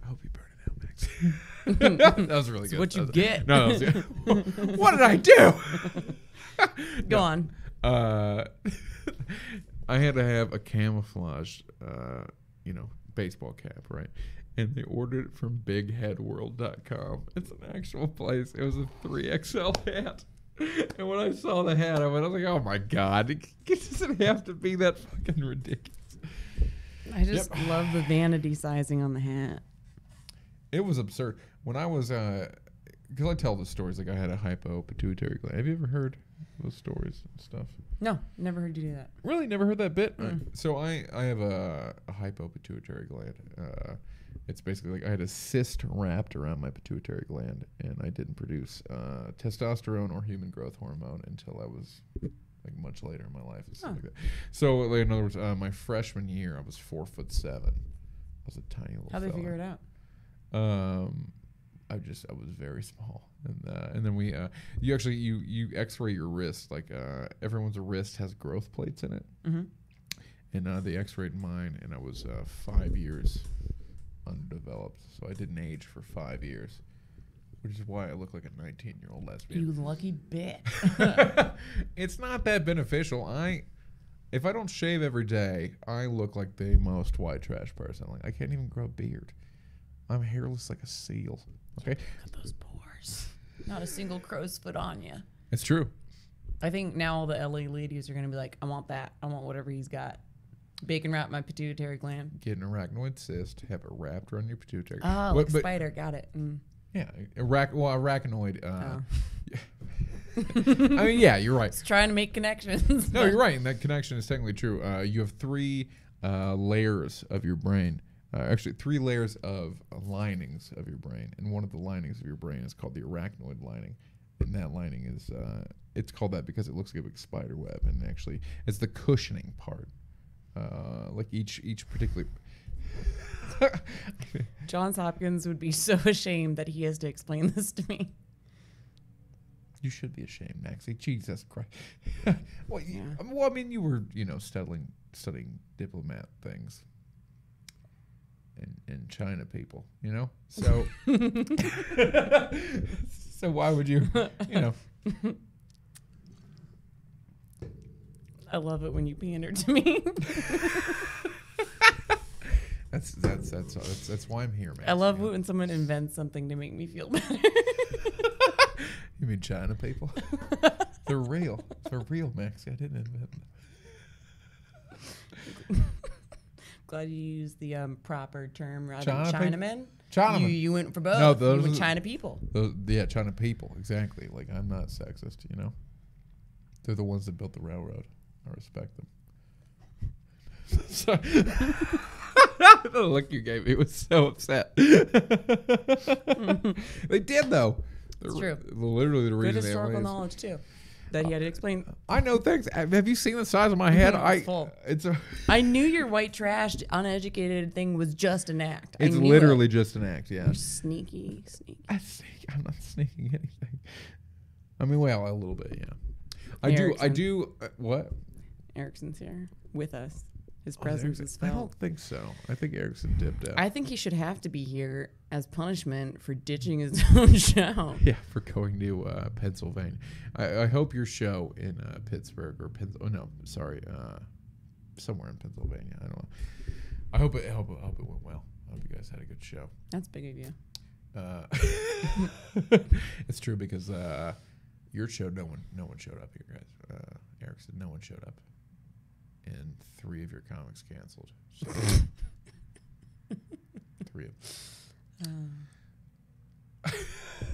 [SPEAKER 2] I hope you burn it out, Max. That was really good.
[SPEAKER 1] What you get?
[SPEAKER 2] No, that was good. What did I do?
[SPEAKER 1] Go on.
[SPEAKER 2] I had to have a camouflaged, baseball cap, right? And they ordered it from BigHeadWorld.com. It's an actual place. It was a 3XL hat. And when I saw the hat, I was like, "Oh my God, it doesn't have to be that fucking ridiculous."
[SPEAKER 1] I just love the vanity sizing on the hat.
[SPEAKER 2] It was absurd. When I was, because I tell the stories, like I had a hypo-pituitary gland. Have you ever heard those stories and stuff?
[SPEAKER 1] No, never heard you do that.
[SPEAKER 2] Really? Never heard that bit? Right. So I have a hypo-pituitary gland. It's basically like I had a cyst wrapped around my pituitary gland, and I didn't produce testosterone or human growth hormone until I was like much later in my life. And stuff like that. So like, in other words, my freshman year, I was 4'7". I was a tiny little
[SPEAKER 1] How'd they
[SPEAKER 2] fella.
[SPEAKER 1] figure it out?
[SPEAKER 2] I was very small, and then we you X-ray your wrist. Like everyone's wrist has growth plates in it, and they X-rayed mine, and I was 5 years undeveloped, so I didn't age for 5 years, which is why I look like a 19-year-old lesbian.
[SPEAKER 1] You lucky bitch.
[SPEAKER 2] It's not that beneficial. If I don't shave every day, I look like the most white trash person. Like I can't even grow a beard. I'm hairless like a seal. Okay.
[SPEAKER 1] Look at those pores. Not a single crow's foot on you.
[SPEAKER 2] It's true.
[SPEAKER 1] I think now all the LA ladies are going to be like, I want that. I want whatever he's got. Bacon wrap my pituitary gland.
[SPEAKER 2] Get an arachnoid cyst, have it wrapped around your pituitary.
[SPEAKER 1] Oh, like spider. Got it.
[SPEAKER 2] Yeah. Arachnoid. I mean, yeah, you're right.
[SPEAKER 1] Just trying to make connections.
[SPEAKER 2] No, you're right. And that connection is technically true. You have 3 layers of your brain. Actually, 3 layers of linings of your brain. And one of the linings of your brain is called the arachnoid lining. And that lining is, it's called that because it looks like a big spider web. And actually, it's the cushioning part. Like each particular...
[SPEAKER 1] Johns Hopkins would be so ashamed that he has to explain this to me.
[SPEAKER 2] You should be ashamed, Maxie. Jesus Christ. Well, I mean, you were, studying diplomat things. And China people, So, so why would you,
[SPEAKER 1] I love it when you pander to me.
[SPEAKER 2] That's why I'm here, man.
[SPEAKER 1] I love when someone invents something to make me feel better.
[SPEAKER 2] You mean China people? They're real. They're real, Maxi. I didn't invent them.
[SPEAKER 1] Glad you used the proper term rather
[SPEAKER 2] China
[SPEAKER 1] than Chinamen.
[SPEAKER 2] Chinamen.
[SPEAKER 1] You went for both.
[SPEAKER 2] No, those
[SPEAKER 1] you went
[SPEAKER 2] are-
[SPEAKER 1] China people.
[SPEAKER 2] Yeah, China people. Exactly. Like, I'm not sexist, you know? They're the ones that built the railroad. I respect them. Sorry. The look you gave me was so upset. They did, though.
[SPEAKER 1] It's true.
[SPEAKER 2] Literally the
[SPEAKER 1] Good
[SPEAKER 2] reason
[SPEAKER 1] historical
[SPEAKER 2] LA is.
[SPEAKER 1] knowledge, too. That he had to explain.
[SPEAKER 2] I know things. Have you seen the size of my head?
[SPEAKER 1] It's full.
[SPEAKER 2] It's
[SPEAKER 1] I knew your white trash, uneducated thing was just an act. I
[SPEAKER 2] it's
[SPEAKER 1] knew
[SPEAKER 2] literally
[SPEAKER 1] it.
[SPEAKER 2] just an act. Yeah.
[SPEAKER 1] You're sneaky.
[SPEAKER 2] I'm not sneaking anything. I mean, well, a little bit, yeah. I
[SPEAKER 1] Erickson.
[SPEAKER 2] do. What?
[SPEAKER 1] Erickson's here with us. His presence is
[SPEAKER 2] I
[SPEAKER 1] felt.
[SPEAKER 2] don't think so. I think Erickson dipped out.
[SPEAKER 1] I think he should have to be here as punishment for ditching his own show.
[SPEAKER 2] Yeah, for going to Pennsylvania. I hope your show in Pittsburgh or somewhere in Pennsylvania. I don't know. I hope it went well. I hope you guys had a good show.
[SPEAKER 1] That's big of you.
[SPEAKER 2] It's true because your show, no one showed up here, guys. Eric said no one showed up, and 3 of your comics canceled. So 3 of them.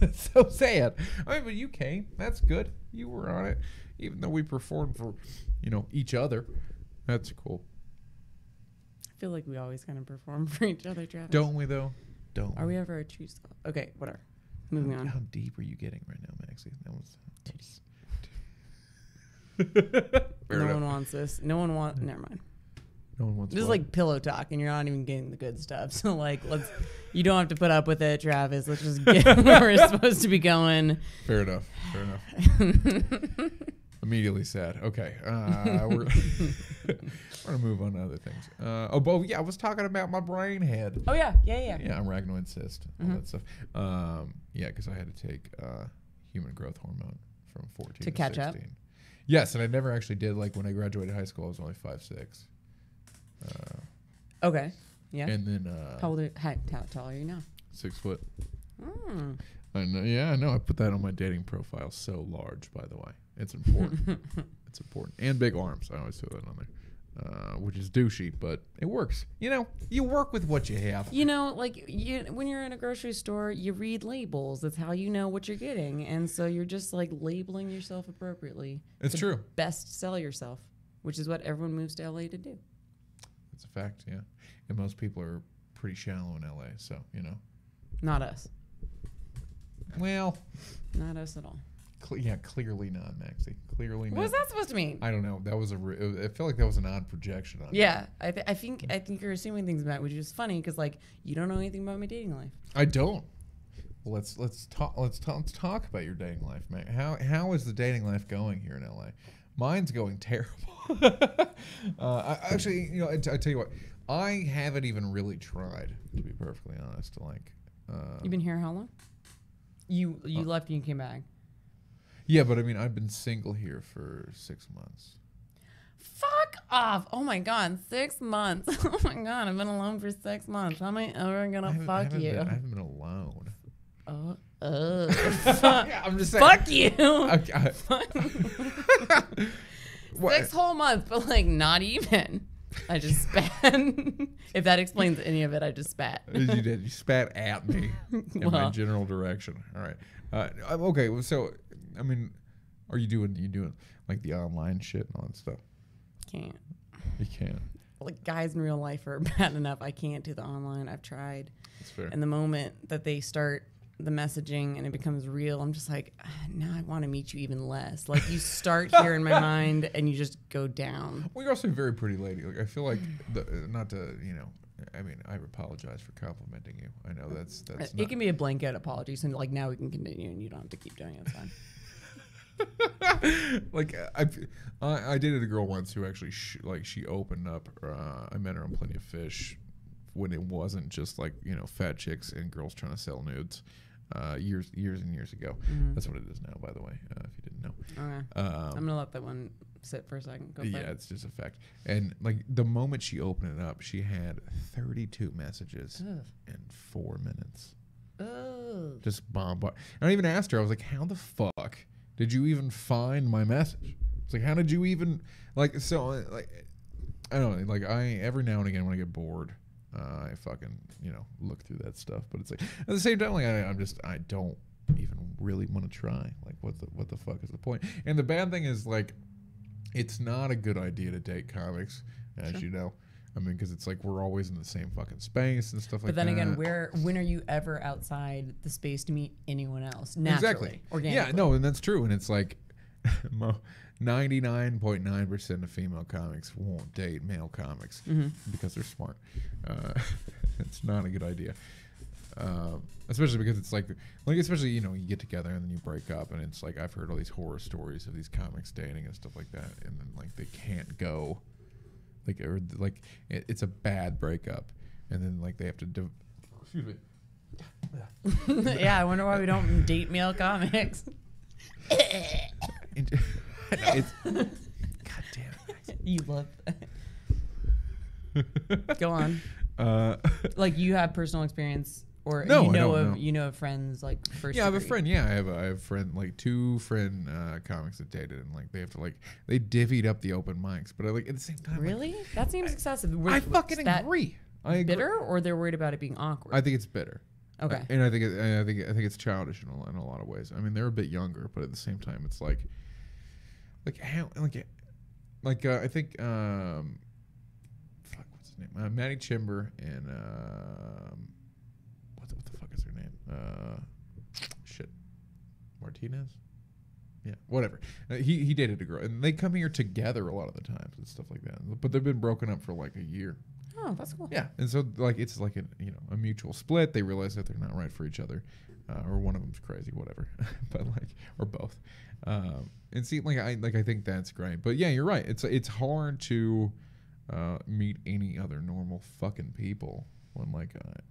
[SPEAKER 2] It's so sad. I mean, but you came. That's good. You were on it, even though we performed for, each other. That's cool.
[SPEAKER 1] I feel like we always kind of perform for each other, Travis.
[SPEAKER 2] Don't we though? Don't.
[SPEAKER 1] Are we ever a true self? Okay, whatever. Moving on.
[SPEAKER 2] How deep are you getting right now, Maxie? That was.
[SPEAKER 1] No one wants this. Never mind.
[SPEAKER 2] No one wants.
[SPEAKER 1] This is
[SPEAKER 2] what?
[SPEAKER 1] like pillow talk, and you're not even getting the good stuff. So you don't have to put up with it, Travis. Let's just get where we're supposed to be going.
[SPEAKER 2] Fair enough. Immediately sad. Okay, we're gonna move on to other things. I was talking about my brain head.
[SPEAKER 1] Oh yeah.
[SPEAKER 2] Yeah, arachnoid cyst, all that stuff. Because I had to take human growth hormone from 14 to
[SPEAKER 1] catch
[SPEAKER 2] 16.
[SPEAKER 1] up.
[SPEAKER 2] Yes, and I never actually did. Like when I graduated high school, I was only 5'6".
[SPEAKER 1] Okay. Yeah.
[SPEAKER 2] And then
[SPEAKER 1] how tall are you now?
[SPEAKER 2] 6 foot.
[SPEAKER 1] Mm.
[SPEAKER 2] I know. Yeah, I know. I put that on my dating profile. So large, by the way. It's important. It's important. And big arms. I always throw that on there. Which is douchey, but it works. You work with what you have.
[SPEAKER 1] When you're in a grocery store, you read labels. That's how you know what you're getting. And so you're just labeling yourself appropriately.
[SPEAKER 2] It's true.
[SPEAKER 1] Best sell yourself, which is what everyone moves to LA to do.
[SPEAKER 2] It's a fact, yeah. And most people are pretty shallow in LA, so,
[SPEAKER 1] Not us.
[SPEAKER 2] Well.
[SPEAKER 1] Not us at all.
[SPEAKER 2] Clearly not, Maxie. Clearly not.
[SPEAKER 1] What was that supposed to mean?
[SPEAKER 2] I don't know. That was I feel like that was an odd projection on
[SPEAKER 1] Yeah, I think you're assuming things about, which is funny because you don't know anything about my dating life.
[SPEAKER 2] I don't. Well, let's talk about your dating life, man. How is the dating life going here in LA? Mine's going terrible. I tell you what, I haven't even really tried, to be perfectly honest.
[SPEAKER 1] You've been here how long? You left and you came back.
[SPEAKER 2] Yeah, but I mean, I've been single here for 6 months.
[SPEAKER 1] Fuck off! Oh my god, 6 months. Oh my god, I've been alone for 6 months. How am I ever gonna fuck you?
[SPEAKER 2] I haven't been alone.
[SPEAKER 1] Yeah,
[SPEAKER 2] I'm just saying.
[SPEAKER 1] Fuck you.
[SPEAKER 2] Okay.
[SPEAKER 1] 6 whole months, but not even. I just spat. If that explains any of it, I just spat.
[SPEAKER 2] You did. You spat at me in my general direction. All right. Okay. So, I mean, are you doing the online shit and all that stuff?
[SPEAKER 1] Can't.
[SPEAKER 2] You can't.
[SPEAKER 1] Guys in real life are bad enough. I can't do the online. I've tried.
[SPEAKER 2] That's fair.
[SPEAKER 1] And the moment that they start the messaging and it becomes real, I'm just now I want to meet you even less. You start here in my mind and you just go down.
[SPEAKER 2] Well, you're also a very pretty lady. I feel like not to, I mean, I apologize for complimenting you. I know that's
[SPEAKER 1] it can be a blanket apology. So now we can continue and you don't have to keep doing it. It's fine.
[SPEAKER 2] I dated a girl once who actually she opened up. I met her on Plenty of Fish when it wasn't just fat chicks and girls trying to sell nudes. Years and years ago. Mm-hmm. That's what it is now, by the way, if you didn't know.
[SPEAKER 1] Okay. I'm gonna let that one sit for a second. Go
[SPEAKER 2] yeah, it's just a fact. And the moment she opened it up, she had 32 messages in 4 minutes.
[SPEAKER 1] Oh.
[SPEAKER 2] Just bombard. And I even asked her, I was like, how the fuck did you even find my message? It's like, how did you even, like, so, like, I don't know, like, every now and again when I get bored, I fucking, look through that stuff. But it's like, at the same time, like, I don't even really want to try. Like, what the fuck is the point? And the bad thing is, like, it's not a good idea to date comics, as you know. I mean, because it's like we're always in the same fucking space and stuff like that. But then
[SPEAKER 1] again, when are you ever outside the space to meet anyone else? Naturally, organically.
[SPEAKER 2] Yeah, no, and that's true. And it's like 99.9% of female comics won't date male comics because they're smart. It's not a good idea. Especially because it's like especially, you get together and then you break up, and it's like I've heard all these horror stories of these comics dating and stuff like that, and then like they can't go. It's a bad breakup, and then like they have to. Excuse me.
[SPEAKER 1] Yeah, I wonder why we don't date male comics.
[SPEAKER 2] It's God damn it.
[SPEAKER 1] You love that. Go on. Like you have personal experience, or
[SPEAKER 2] no,
[SPEAKER 1] you know of friends like first.
[SPEAKER 2] Yeah,
[SPEAKER 1] degree.
[SPEAKER 2] I have a friend. Yeah, I have a friend, like two friend comics that dated, and like they have to they divvied up the open mics, but at the same time.
[SPEAKER 1] Really? That seems excessive.
[SPEAKER 2] I fucking agree. I agree.
[SPEAKER 1] Bitter, or they're worried about it being awkward?
[SPEAKER 2] I think it's bitter.
[SPEAKER 1] Okay.
[SPEAKER 2] And I think it's childish in a lot of ways. I mean, they're a bit younger, but at the same time, it's I think fuck, what's his name? Maddie Chimber and what the fuck is her name? Shit, Martinez. Yeah, whatever. He dated a girl, and they come here together a lot of the times and stuff like that. But they've been broken up for like a year.
[SPEAKER 1] Oh, that's cool.
[SPEAKER 2] Yeah, and so it's like a mutual split. They realize that they're not right for each other, or one of them's crazy, whatever. But or both. And see, I think that's great. But yeah, you're right. It's hard to meet any other normal fucking people when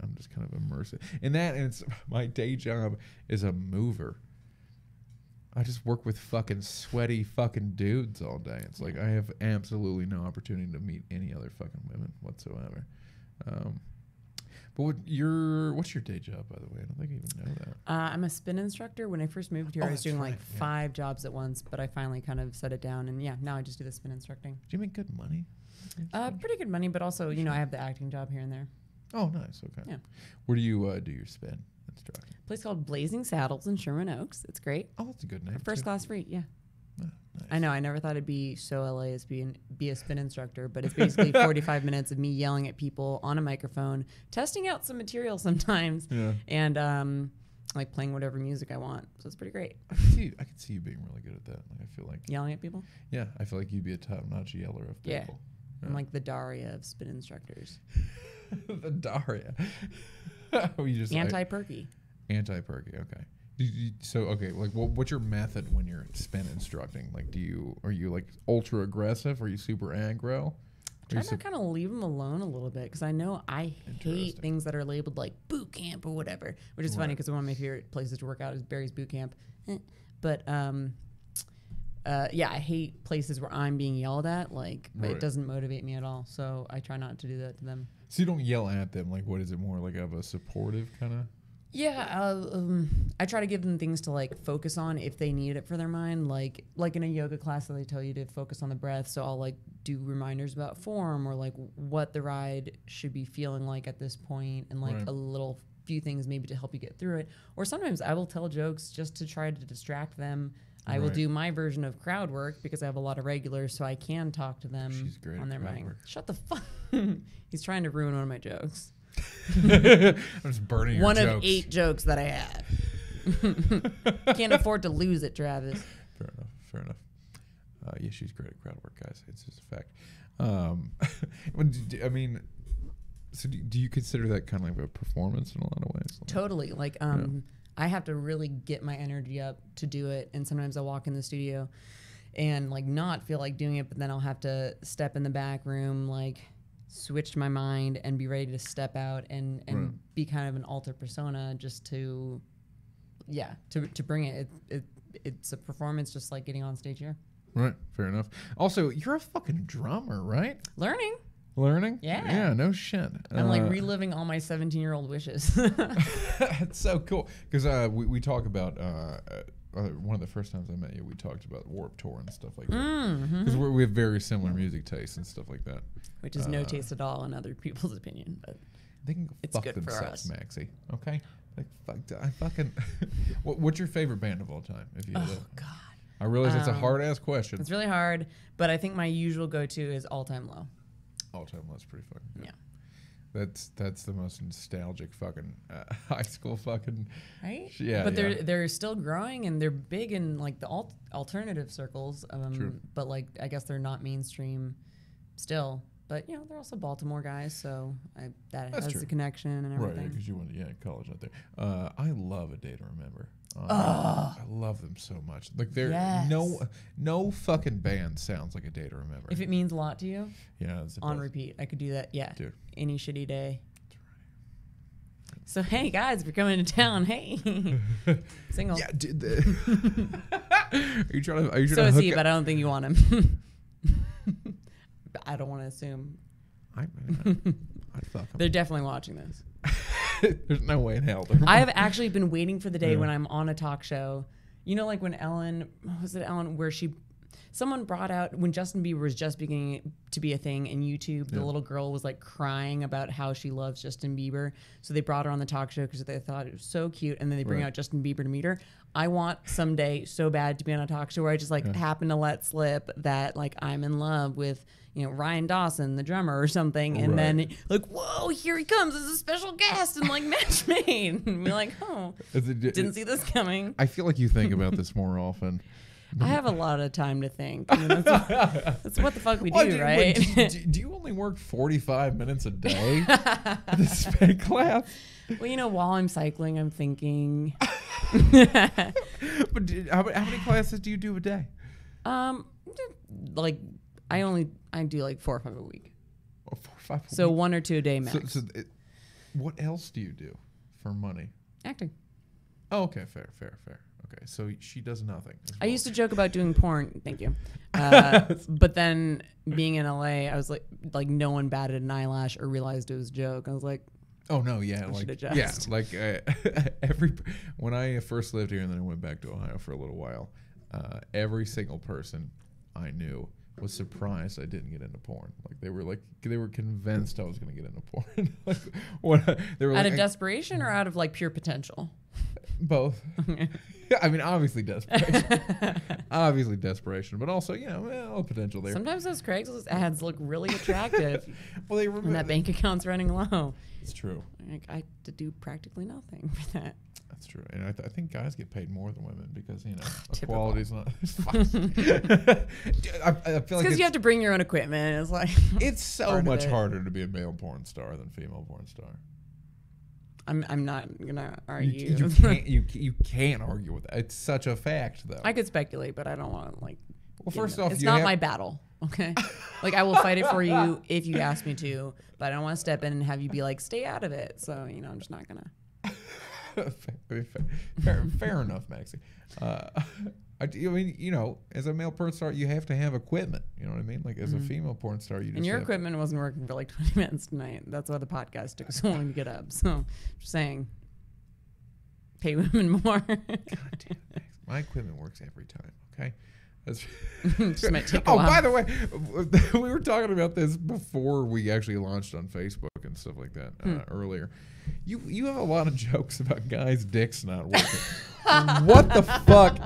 [SPEAKER 2] I'm just kind of immersed in that. And it's my day job is a mover. I just work with fucking sweaty fucking dudes all day. It's like I have absolutely no opportunity to meet any other fucking women whatsoever. But what's your day job, by the way? I don't think I even know that.
[SPEAKER 1] I'm a spin instructor. When I first moved here, I was doing 5 jobs at once, but I finally kind of set it down, and now I just do the spin instructing.
[SPEAKER 2] Do you make good money?
[SPEAKER 1] Pretty good money, but also I have the acting job here and there.
[SPEAKER 2] Oh, nice. Okay.
[SPEAKER 1] Yeah.
[SPEAKER 2] Where do you do your spin instructing?
[SPEAKER 1] A place called Blazing Saddles in Sherman Oaks. It's great.
[SPEAKER 2] Oh, that's a good name.
[SPEAKER 1] First class free. Yeah.
[SPEAKER 2] Oh, nice.
[SPEAKER 1] I know. I never thought it'd be so LA as be a spin instructor, but it's basically 45 minutes of me yelling at people on a microphone, testing out some material sometimes, and playing whatever music I want. So it's pretty great.
[SPEAKER 2] I can see you being really good at that. I feel like
[SPEAKER 1] yelling at people.
[SPEAKER 2] Yeah, I feel like you'd be a top-notch yeller of people.
[SPEAKER 1] Yeah. I'm like the Daria of spin instructors.
[SPEAKER 2] The Daria. You just
[SPEAKER 1] anti-perky.
[SPEAKER 2] Anti-perky. Okay. What's your method when you're spin instructing? Are you ultra aggressive? Are you super aggro?
[SPEAKER 1] Try to kind of leave them alone a little bit, because I know I hate things that are labeled like boot camp or whatever, which is funny because one of my favorite places to work out is Barry's Boot Camp. But I hate places where I'm being yelled at. It doesn't motivate me at all. So I try not to do that to them.
[SPEAKER 2] So you don't yell at them. What is it more of a supportive kind of?
[SPEAKER 1] Yeah, I try to give them things to focus on if they need it for their mind. Like in a yoga class, they tell you to focus on the breath. So I'll do reminders about form, or what the ride should be feeling like at this point, and a little few things maybe to help you get through it. Or sometimes I will tell jokes just to try to distract them. I will do my version of crowd work because I have a lot of regulars, so I can talk to them on their mind. Shut the fuck. He's trying to ruin one of my jokes.
[SPEAKER 2] I'm just burning your
[SPEAKER 1] one
[SPEAKER 2] jokes.
[SPEAKER 1] Of 8 jokes that I have. Can't afford to lose it, Travis.
[SPEAKER 2] Fair enough. Yeah, she's great at crowd work, guys. It's just a fact. So do you consider that kind of a performance in a lot of ways?
[SPEAKER 1] Totally. I have to really get my energy up to do it, and sometimes I walk in the studio and not feel like doing it, but then I'll have to step in the back room, switch my mind and be ready to step out and be kind of an alter persona just to bring it. It's a performance just like getting on stage here.
[SPEAKER 2] Right, fair enough. Also, you're a fucking drummer, right?
[SPEAKER 1] Learning.
[SPEAKER 2] Learning?
[SPEAKER 1] Yeah.
[SPEAKER 2] Yeah, no shit.
[SPEAKER 1] I'm like reliving all my 17-year-old wishes.
[SPEAKER 2] That's so cool. Because we talk about, one of the first times I met you, we talked about Warped Tour and stuff like that. Because we have very similar music tastes and stuff like that.
[SPEAKER 1] Which is no taste at all in other people's opinion. But
[SPEAKER 2] they can go
[SPEAKER 1] it's
[SPEAKER 2] fuck
[SPEAKER 1] good
[SPEAKER 2] themselves,
[SPEAKER 1] for us.
[SPEAKER 2] Maxi. Okay? Like, I fucking... What's your favorite band of all time? If you
[SPEAKER 1] God.
[SPEAKER 2] I realize it's a hard-ass question.
[SPEAKER 1] It's really hard, but I think my usual go-to is All Time Low.
[SPEAKER 2] All Time Low's pretty fucking good.
[SPEAKER 1] Yeah.
[SPEAKER 2] That's the most nostalgic fucking high school fucking...
[SPEAKER 1] Right?
[SPEAKER 2] Yeah,
[SPEAKER 1] but they're still growing, and they're big in, like, the alternative circles.
[SPEAKER 2] True.
[SPEAKER 1] But, like, I guess they're not mainstream still. But, you know, they're also Baltimore guys, so that has
[SPEAKER 2] true.
[SPEAKER 1] the connection and everything.
[SPEAKER 2] Right, because you went to college out there. I love A Day to Remember. I love them so much. Like no fucking band sounds like A Day to Remember.
[SPEAKER 1] If it means a lot to you,
[SPEAKER 2] yeah,
[SPEAKER 1] on repeat. I could do that. Yeah,
[SPEAKER 2] dude.
[SPEAKER 1] Any shitty day. So hey guys, if you're coming to town, hey, single.
[SPEAKER 2] Yeah, dude. Are you trying to?
[SPEAKER 1] So is he, but I don't think you want him. I don't want to assume.
[SPEAKER 2] I'd fuck him.
[SPEAKER 1] They're definitely watching this.
[SPEAKER 2] There's no way in hell.
[SPEAKER 1] I have actually been waiting for the day when I'm on a talk show. You know, like when where someone brought out when Justin Bieber was just beginning to be a thing in YouTube, the little girl was like crying about how she loves Justin Bieber. So they brought her on the talk show because they thought it was so cute. And then they bring out Justin Bieber to meet her. I want someday so bad to be on a talk show where I just happen to let slip that like I'm in love with, you know, Ryan Dawson, the drummer or something. And then like, whoa, here he comes as a special guest and like match made. And be like, oh, didn't see this coming.
[SPEAKER 2] I feel like you think about this more often.
[SPEAKER 1] I have a lot of time to think. I mean, that's what the fuck we do, right?
[SPEAKER 2] Do you only work 45 minutes a day at the sped class?
[SPEAKER 1] Well, you know, while I'm cycling, I'm thinking.
[SPEAKER 2] But how many classes do you do a day?
[SPEAKER 1] Like I do like 4 or 5 a week.
[SPEAKER 2] Oh, 4 or 5 a
[SPEAKER 1] so
[SPEAKER 2] week.
[SPEAKER 1] 1 or 2 a day max.
[SPEAKER 2] What else do you do for money?
[SPEAKER 1] Acting.
[SPEAKER 2] Oh, okay, fair. Okay, so she does nothing.
[SPEAKER 1] I used to joke about doing porn. Thank you. But then being in LA, I was like no one batted an eyelash or realized it was a joke. I was like,
[SPEAKER 2] oh no, yeah, when I first lived here and then I went back to Ohio for a little while, every single person I knew was surprised I didn't get into porn. Like they were convinced I was going to get into porn. They were
[SPEAKER 1] out of desperation or out of like pure potential?
[SPEAKER 2] Both. I mean, obviously desperation, but also, you know, potential there.
[SPEAKER 1] Sometimes those Craigslist ads look really attractive.
[SPEAKER 2] Well,
[SPEAKER 1] and that bank account's running low.
[SPEAKER 2] It's true.
[SPEAKER 1] Like, I have to do practically nothing for that.
[SPEAKER 2] That's true, and I think guys get paid more than women because, you know, equality's not. I feel like
[SPEAKER 1] because you have to bring your own equipment. It's like
[SPEAKER 2] it's so much harder to be a male porn star than female porn star.
[SPEAKER 1] I'm not gonna argue.
[SPEAKER 2] You can't argue with that. It's such a fact, though.
[SPEAKER 1] I could speculate, but I don't want to like.
[SPEAKER 2] Well, first off,
[SPEAKER 1] it's not my battle. Okay, like I will fight it for you if you ask me to, but I don't want to step in and have you be like, stay out of it. So you know, I'm just not gonna.
[SPEAKER 2] Fair enough, Maxi. I mean, you know, as a male porn star, you have to have equipment. You know what I mean? Like as a female porn star, you just
[SPEAKER 1] and your equipment wasn't working for like 20 minutes tonight. That's why the podcast took so long to get up. So, just saying, pay women more. God
[SPEAKER 2] damn, my equipment works every time. Okay.
[SPEAKER 1] Just might take a while.
[SPEAKER 2] By the way, we were talking about this before we actually launched on Facebook and stuff like that earlier. You have a lot of jokes about guys' dicks not working. What the fuck?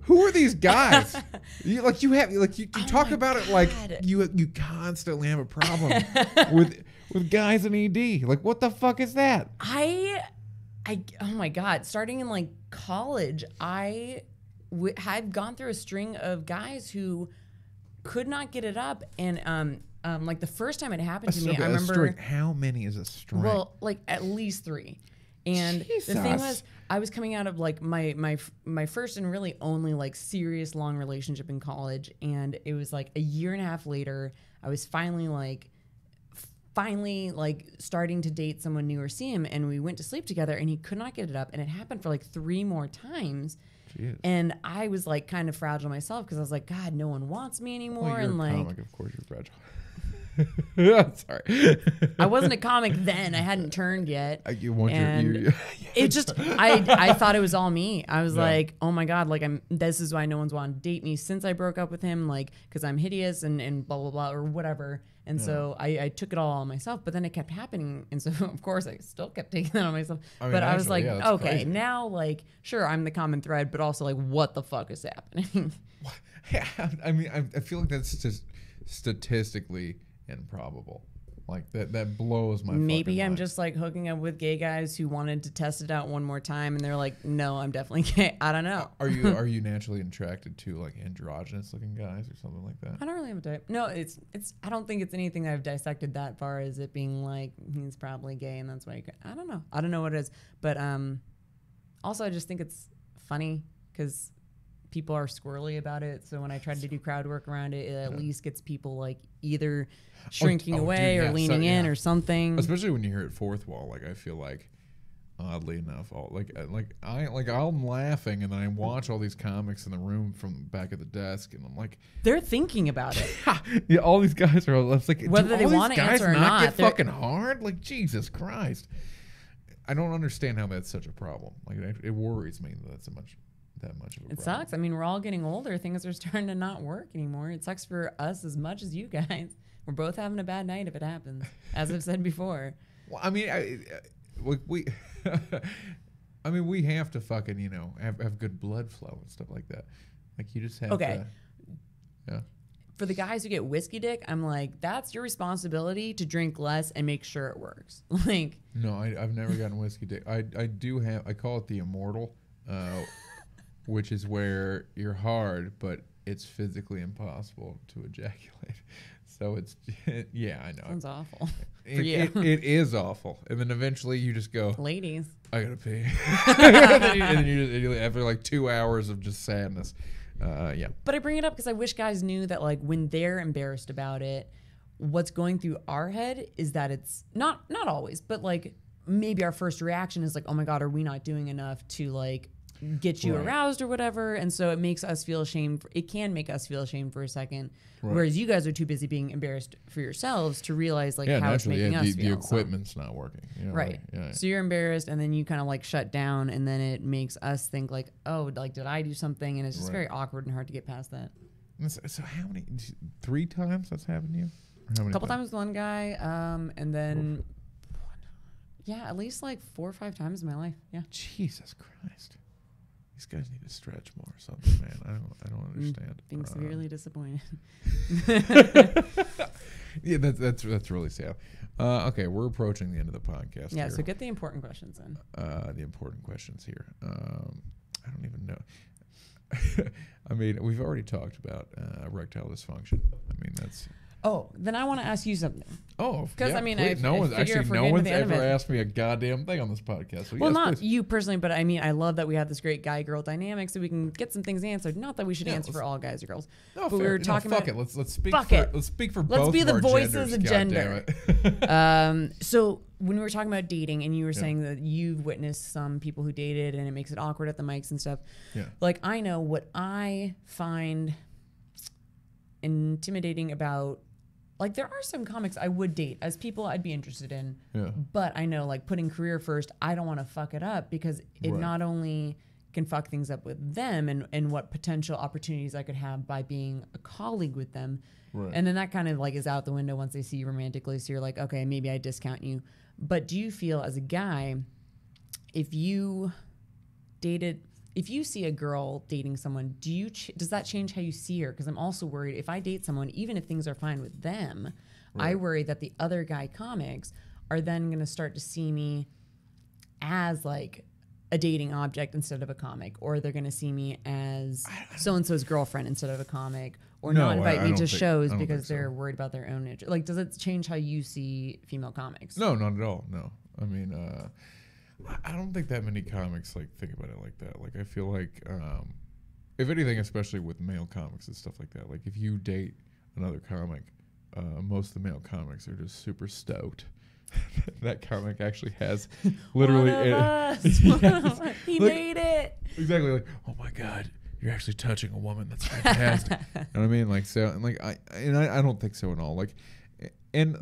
[SPEAKER 2] Who are these guys? You talk about it like you constantly have a problem with guys in ED. Like, what the fuck is that?
[SPEAKER 1] Oh my God. Starting in like college, I've gone through a string of guys who could not get it up, and like the first time it happened to me, I remember.
[SPEAKER 2] How many is a string?
[SPEAKER 1] Well, like at least 3. And
[SPEAKER 2] Jesus.
[SPEAKER 1] The thing was, I was coming out of like my first and really only like serious long relationship in college, and it was like a year and a half later, I was finally starting to date someone new or see him, and we went to sleep together, and he could not get it up, and it happened for like 3 more times. Jeez. And I was like kind of fragile myself because I was like, God, no one wants me anymore.
[SPEAKER 2] Well, you're
[SPEAKER 1] and
[SPEAKER 2] a
[SPEAKER 1] like,
[SPEAKER 2] comic, of course you're fragile. Sorry.
[SPEAKER 1] I wasn't a comic then. I hadn't turned yet.
[SPEAKER 2] It
[SPEAKER 1] just, I thought it was all me. I was like, oh my God, like this is why no one's wanted to date me since I broke up with him. Like, cause I'm hideous and blah, blah, blah, or whatever. And so I took it all on myself, but then it kept happening. And so of course I still kept taking that on myself, but I was like, okay, crazy. Now like, sure, I'm the common thread, but also like, what the fuck is happening?
[SPEAKER 2] Yeah, I mean, I feel like that's just statistically improbable. Like that blows my
[SPEAKER 1] Maybe I'm
[SPEAKER 2] mind.
[SPEAKER 1] just like hooking up with gay guys who wanted to test it out one more time, and they're like, no, I'm definitely gay. I don't know.
[SPEAKER 2] Are you naturally attracted to like androgynous looking guys or something like that?
[SPEAKER 1] I don't really have a type. No, it's I don't think it's anything that I've dissected that far as it being like he's probably gay and that's why I don't know. I don't know what it is, but also I just think it's funny because people are squirrely about it. So when I tried to do crowd work around it, it at least gets people like either shrinking away or leaning in or something.
[SPEAKER 2] Especially when you hear it fourth wall, like I feel like oddly enough, I'm laughing and then I watch all these comics in the room from the back of the desk and I'm like,
[SPEAKER 1] they're thinking about it.
[SPEAKER 2] Yeah, all these guys are. It's like
[SPEAKER 1] whether they want to answer or not,
[SPEAKER 2] get fucking hard. Like Jesus Christ, I don't understand how that's such a problem. Like it worries me that that's that much of a problem.
[SPEAKER 1] It sucks. I mean, we're all getting older. Things are starting to not work anymore. It sucks for us as much as you guys. We're both having a bad night if it happens, as I've said before.
[SPEAKER 2] Well, I mean, we have to fucking, have good blood flow and stuff like that. Like you just have to. Yeah.
[SPEAKER 1] For the guys who get whiskey dick, I'm like, that's your responsibility to drink less and make sure it works. Like.
[SPEAKER 2] No, I've never gotten whiskey dick. I do have. I call it the immortal, which is where you're hard, but it's physically impossible to ejaculate. So it's, yeah, I know.
[SPEAKER 1] Sounds awful for
[SPEAKER 2] you. It is awful. And then eventually you just go,
[SPEAKER 1] ladies,
[SPEAKER 2] I gotta pee. and then you after like 2 hours of just sadness. Yeah.
[SPEAKER 1] But I bring it up because I wish guys knew that like when they're embarrassed about it, what's going through our head is that it's not always, but like maybe our first reaction is like, oh my God, are we not doing enough to like get you aroused or whatever? And so it makes us feel ashamed. It can make us feel ashamed for a second. Right. Whereas you guys are too busy being embarrassed for yourselves to realize like how it's making us feel.
[SPEAKER 2] The equipment's not working.
[SPEAKER 1] Right. Yeah. So you're embarrassed and then you kind of like shut down and then it makes us think like, oh, like did I do something? And it's just very awkward and hard to get past that.
[SPEAKER 2] So how many, 3 times that's happened to you?
[SPEAKER 1] A couple times with one guy. And then, at least like 4 or 5 times in my life. Yeah.
[SPEAKER 2] Jesus Christ. These guys need to stretch more or something, man. I don't understand.
[SPEAKER 1] Being severely disappointed.
[SPEAKER 2] Yeah, that's really sad. Okay, we're approaching the end of the podcast.
[SPEAKER 1] Yeah,
[SPEAKER 2] here.
[SPEAKER 1] so get the important questions in.
[SPEAKER 2] The important questions here. I don't even know. I mean, we've already talked about erectile dysfunction. I mean, that's.
[SPEAKER 1] Oh, then I want to ask you something.
[SPEAKER 2] Oh,
[SPEAKER 1] because I mean,
[SPEAKER 2] no one's ever asked me a goddamn thing on this podcast. So
[SPEAKER 1] well, not you personally, but I mean, I love that we have this great guy-girl dynamic, so we can get some things answered. Not that we should answer for all guys or girls.
[SPEAKER 2] No,
[SPEAKER 1] but we were talking
[SPEAKER 2] about. Fuck it. Let's speak. Let's speak for both.
[SPEAKER 1] Let's be the voices
[SPEAKER 2] genders,
[SPEAKER 1] of gender. So when we were talking about dating, and you were saying that you've witnessed some people who dated, and it makes it awkward at the mics and stuff. Yeah. Like I know what I find intimidating about. Like, there are some comics I would date as people I'd be interested in. Yeah. But I know, like, putting career first, I don't want to fuck it up because it not only can fuck things up with them and what potential opportunities I could have by being a colleague with them. Right. And then that kind of, like, is out the window once they see you romantically. So you're like, okay, maybe I discount you. But do you feel as a guy, if you see a girl dating someone, does that change how you see her? Because I'm also worried if I date someone, even if things are fine with them, I worry that the other guy comics are then going to start to see me as like a dating object instead of a comic, or they're going to see me as so-and-so's girlfriend instead of a comic, or not invite me to shows because they're worried about their own interest. Like, does it change how you see female comics?
[SPEAKER 2] No, not at all. No. I mean, I don't think that many comics like think about it like that. Like I feel like, if anything, especially with male comics and stuff like that, like if you date another comic, most of the male comics are just super stoked. That comic actually has literally
[SPEAKER 1] he made it.
[SPEAKER 2] Exactly, like, oh my God, you're actually touching a woman. That's fantastic. You know what I mean? Like, so, and like I don't think so at all. Like, And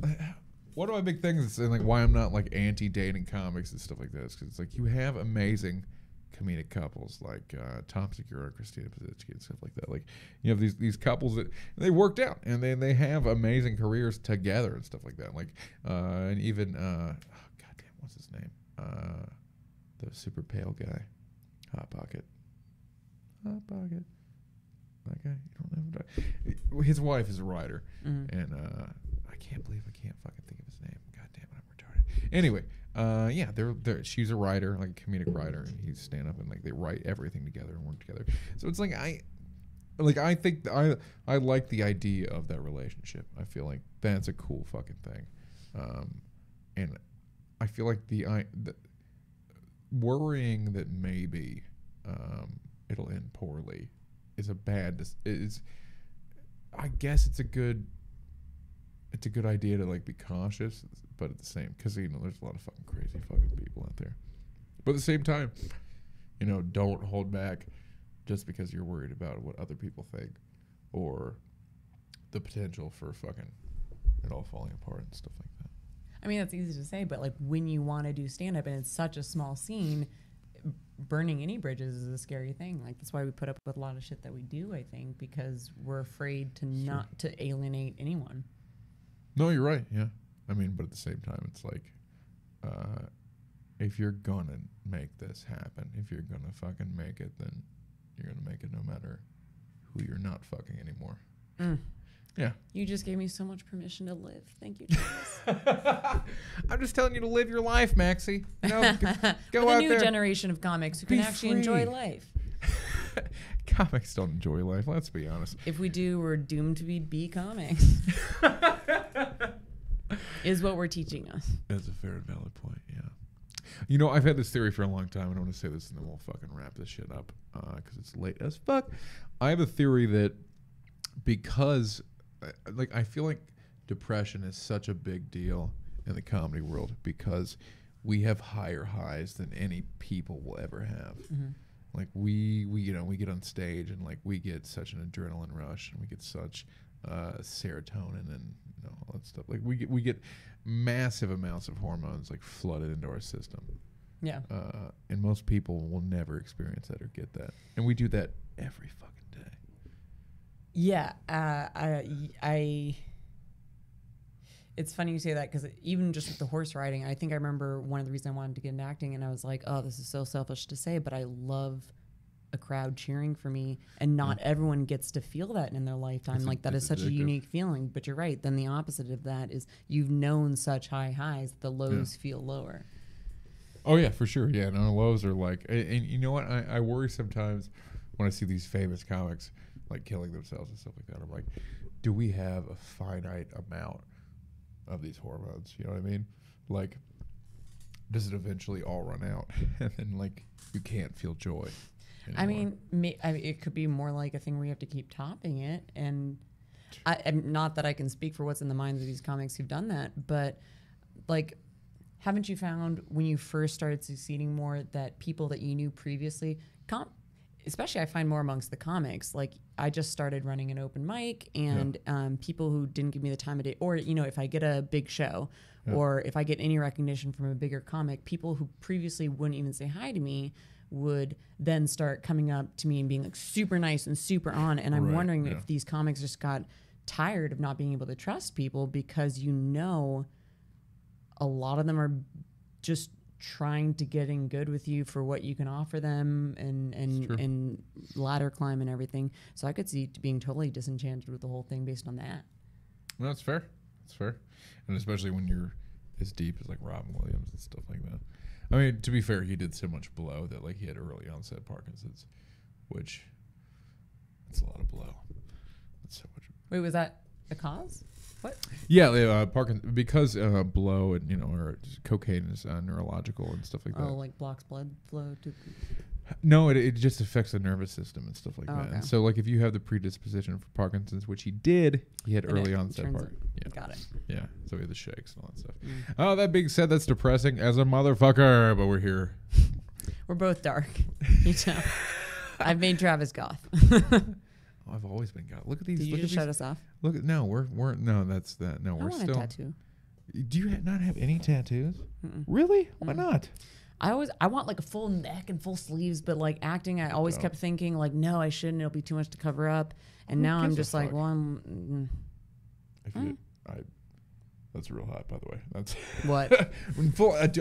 [SPEAKER 2] one of my big things is like why I'm not like anti-dating comics and stuff like this, because it's like you have amazing comedic couples like Tom Segura, Christina Pazitsky, and stuff like that. Like you have these couples that they worked out and they have amazing careers together and stuff like that. Like and even goddamn, what's his name? The super pale guy, Hot Pocket. That guy, you don't know. His wife is a writer, and I can't believe I can't fucking think of his name. God damn it, I'm retarded. Anyway, yeah, she's a writer, like a comedic writer, and he's stand up and like they write everything together and work together. So it's like I think I like the idea of that relationship. I feel like that's a cool fucking thing, and I feel like the worrying that maybe it'll end poorly is a bad. I guess it's a good idea to like be cautious, but at the same, because you know there's a lot of fucking crazy fucking people out there. But at the same time, you know, don't hold back just because you're worried about what other people think or the potential for fucking it all falling apart and stuff like that.
[SPEAKER 1] I mean, that's easy to say, but like when you want to do stand up and it's such a small scene, burning any bridges is a scary thing. Like that's why we put up with a lot of shit that we do, I think, because we're afraid to not to alienate anyone.
[SPEAKER 2] No, you're right. Yeah. I mean, but at the same time, it's like, if you're gonna make this happen, if you're gonna fucking make it, then you're gonna make it no matter who you're not fucking anymore. Yeah. You
[SPEAKER 1] just gave me so much permission to live. Thank you, Travis.
[SPEAKER 2] I'm just telling you to live your life, Maxi. You know, go
[SPEAKER 1] out
[SPEAKER 2] there.
[SPEAKER 1] The new generation of comics who can actually enjoy life.
[SPEAKER 2] Comics don't enjoy life. Let's be honest.
[SPEAKER 1] If we do, we're doomed to be B comics. Is what we're teaching us.
[SPEAKER 2] That's a fair and valid point. Yeah. You know, I've had this theory for a long time. I don't want to say this, and then we'll fucking wrap this shit up because it's late as fuck. I have a theory that because like I feel like depression is such a big deal in the comedy world because we have higher highs than any people will ever have. Like we you know, we get on stage and like we get such an adrenaline rush and we get such serotonin and you know all that stuff. Like we get massive amounts of hormones like flooded into our system.
[SPEAKER 1] Yeah.
[SPEAKER 2] And most people will never experience that or get that. And we do that every fucking day.
[SPEAKER 1] Yeah, it's funny you say that because even just with the horse riding, I think I remember one of the reasons I wanted to get into acting, and I was like, oh, this is so selfish to say, but I love a crowd cheering for me, and not everyone gets to feel that in their lifetime. Like that is such a unique feeling. But you're right. Then the opposite of that is you've known such high highs, the lows feel lower. Oh
[SPEAKER 2] yeah, for sure. Yeah, no, lows are like, and you know what? I worry sometimes when I see these famous comics like killing themselves and stuff like that. I'm like, do we have a finite amount of these hormones? You know what I mean? Like, does it eventually all run out? And then like you can't feel joy anymore?
[SPEAKER 1] I mean, it could be more like a thing where you have to keep topping it. And not that I can speak for what's in the minds of these comics who've done that, but like, haven't you found when you first started succeeding more that people that you knew previously, especially I find more amongst the comics, like I just started running an open mic and people who didn't give me the time of day, or, you know, if I get a big show or if I get any recognition from a bigger comic, people who previously wouldn't even say hi to me would then start coming up to me and being like super nice and super on. And I'm wondering if these comics just got tired of not being able to trust people because, you know, a lot of them are just trying to get in good with you for what you can offer them and ladder climb and everything. So I could see being totally disenchanted with the whole thing based on that.
[SPEAKER 2] No, that's fair. That's fair. And especially when you're as deep as like Robin Williams and stuff like that. I mean, to be fair, he did so much blow that like he had early onset Parkinson's, which it's a lot of blow. That's so much.
[SPEAKER 1] Wait, was that the cause? What?
[SPEAKER 2] Yeah, Parkinson's, because blow and, you know, or cocaine is neurological and stuff like that.
[SPEAKER 1] Oh, like blocks blood flow to...
[SPEAKER 2] No, it just affects the nervous system and stuff like that.
[SPEAKER 1] Okay.
[SPEAKER 2] And so, like, if you have the predisposition for Parkinson's, which he did, he had early onset Parkinson's.
[SPEAKER 1] Yeah. Got it.
[SPEAKER 2] Yeah, so he had the shakes and all that stuff. Oh, that being said, that's depressing as a motherfucker, but we're here.
[SPEAKER 1] We're both dark. You know, I've made Travis goth.
[SPEAKER 2] Oh, I've always been God. Look at these.
[SPEAKER 1] Did you just shut us off?
[SPEAKER 2] Look at no. We're no. That's that. No,
[SPEAKER 1] I
[SPEAKER 2] we're
[SPEAKER 1] want
[SPEAKER 2] still.
[SPEAKER 1] a tattoo.
[SPEAKER 2] Do you not have any tattoos?
[SPEAKER 1] Mm-mm.
[SPEAKER 2] Really? Why not?
[SPEAKER 1] I want like a full neck and full sleeves, but like acting, I always kept thinking like, no, I shouldn't. It'll be too much to cover up. And now I'm just like, well, I'm.
[SPEAKER 2] That's real hot, by the way. That's
[SPEAKER 1] what?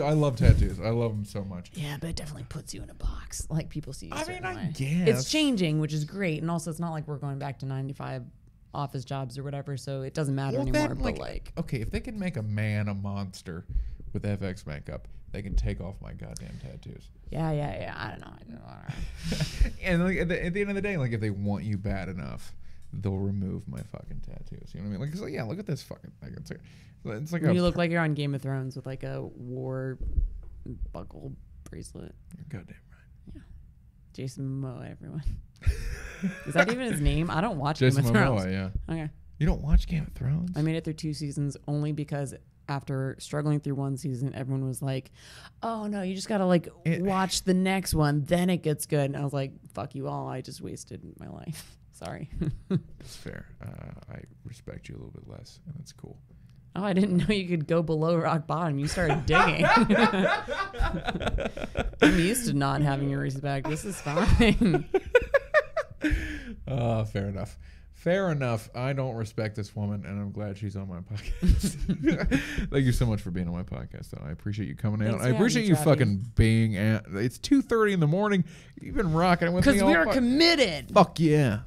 [SPEAKER 2] I love tattoos. I love them so much.
[SPEAKER 1] Yeah, but it definitely puts you in a box. Like people see you.
[SPEAKER 2] I mean, I
[SPEAKER 1] way.
[SPEAKER 2] guess
[SPEAKER 1] It's changing, which is great, and also it's not like we're going back to 9 to 5 office jobs or whatever, so it doesn't matter anymore.
[SPEAKER 2] Then,
[SPEAKER 1] but like,
[SPEAKER 2] okay, if they can make a man a monster with FX makeup, they can take off my goddamn tattoos.
[SPEAKER 1] Yeah. I don't know.
[SPEAKER 2] And like, at the end of the day, like if they want you bad enough, they'll remove my fucking tattoos. You know what I mean? Like, so, yeah, look at this fucking thing. It's like
[SPEAKER 1] you look like you're on Game of Thrones with like a war buckle bracelet.
[SPEAKER 2] You're goddamn right.
[SPEAKER 1] Yeah, Jason Momoa, everyone. Is that even his name? I don't watch
[SPEAKER 2] Jason
[SPEAKER 1] Game of Thrones.
[SPEAKER 2] Momoa, yeah.
[SPEAKER 1] Okay.
[SPEAKER 2] You don't watch Game of Thrones?
[SPEAKER 1] I made it through 2 seasons only because after struggling through 1 season, everyone was like, "Oh no, you just gotta watch the next one, then it gets good." And I was like, "Fuck you all! I just wasted my life." Sorry.
[SPEAKER 2] That's fair. I respect you a little bit less, and that's cool.
[SPEAKER 1] Oh, I didn't know you could go below rock bottom. You started digging. I'm used to not having your respect. This is fine.
[SPEAKER 2] Fair enough. Fair enough. I don't respect this woman, and I'm glad she's on my podcast. Thank you so much for being on my podcast, though. I appreciate you coming out. I appreciate you fucking being at. It's 2:30 in the morning. You've been rocking it with me.
[SPEAKER 1] Because we are committed.
[SPEAKER 2] Fuck yeah.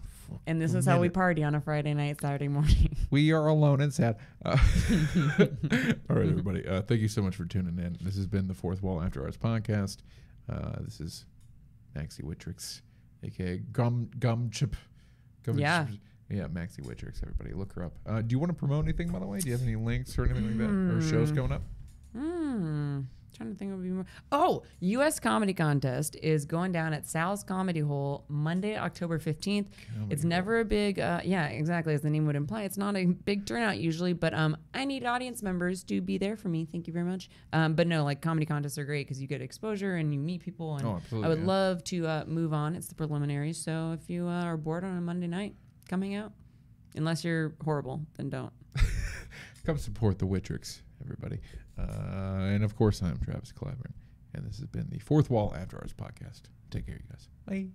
[SPEAKER 1] And this is how we party on a Friday night, Saturday morning.
[SPEAKER 2] We are alone and sad. All right, everybody. Thank you so much for tuning in. This has been the Fourth Wall After Hours podcast. This is Maxi Witrak, a.k.a. Gumchip.
[SPEAKER 1] Yeah.
[SPEAKER 2] Yeah, Maxi Witrak, everybody. Look her up. Do you want to promote anything, by the way? Do you have any links or anything like that? Or shows coming up?
[SPEAKER 1] Trying to think of more. Oh, U.S. Comedy Contest is going down at Sal's Comedy Hole Monday, October 15th. It's never a big, yeah, exactly, as the name would imply. It's not a big turnout usually, but I need audience members to be there for me. Thank you very much. But no, like comedy contests are great because you get exposure and you meet people. And I would love to move on. It's the preliminaries. So if you are bored on a Monday night, coming out, unless you're horrible, then don't.
[SPEAKER 2] Come support the Witraks, everybody. And of course, I'm Travis Clyburn, and this has been the Fourth Wall After Hours podcast. Take care, you guys. Bye.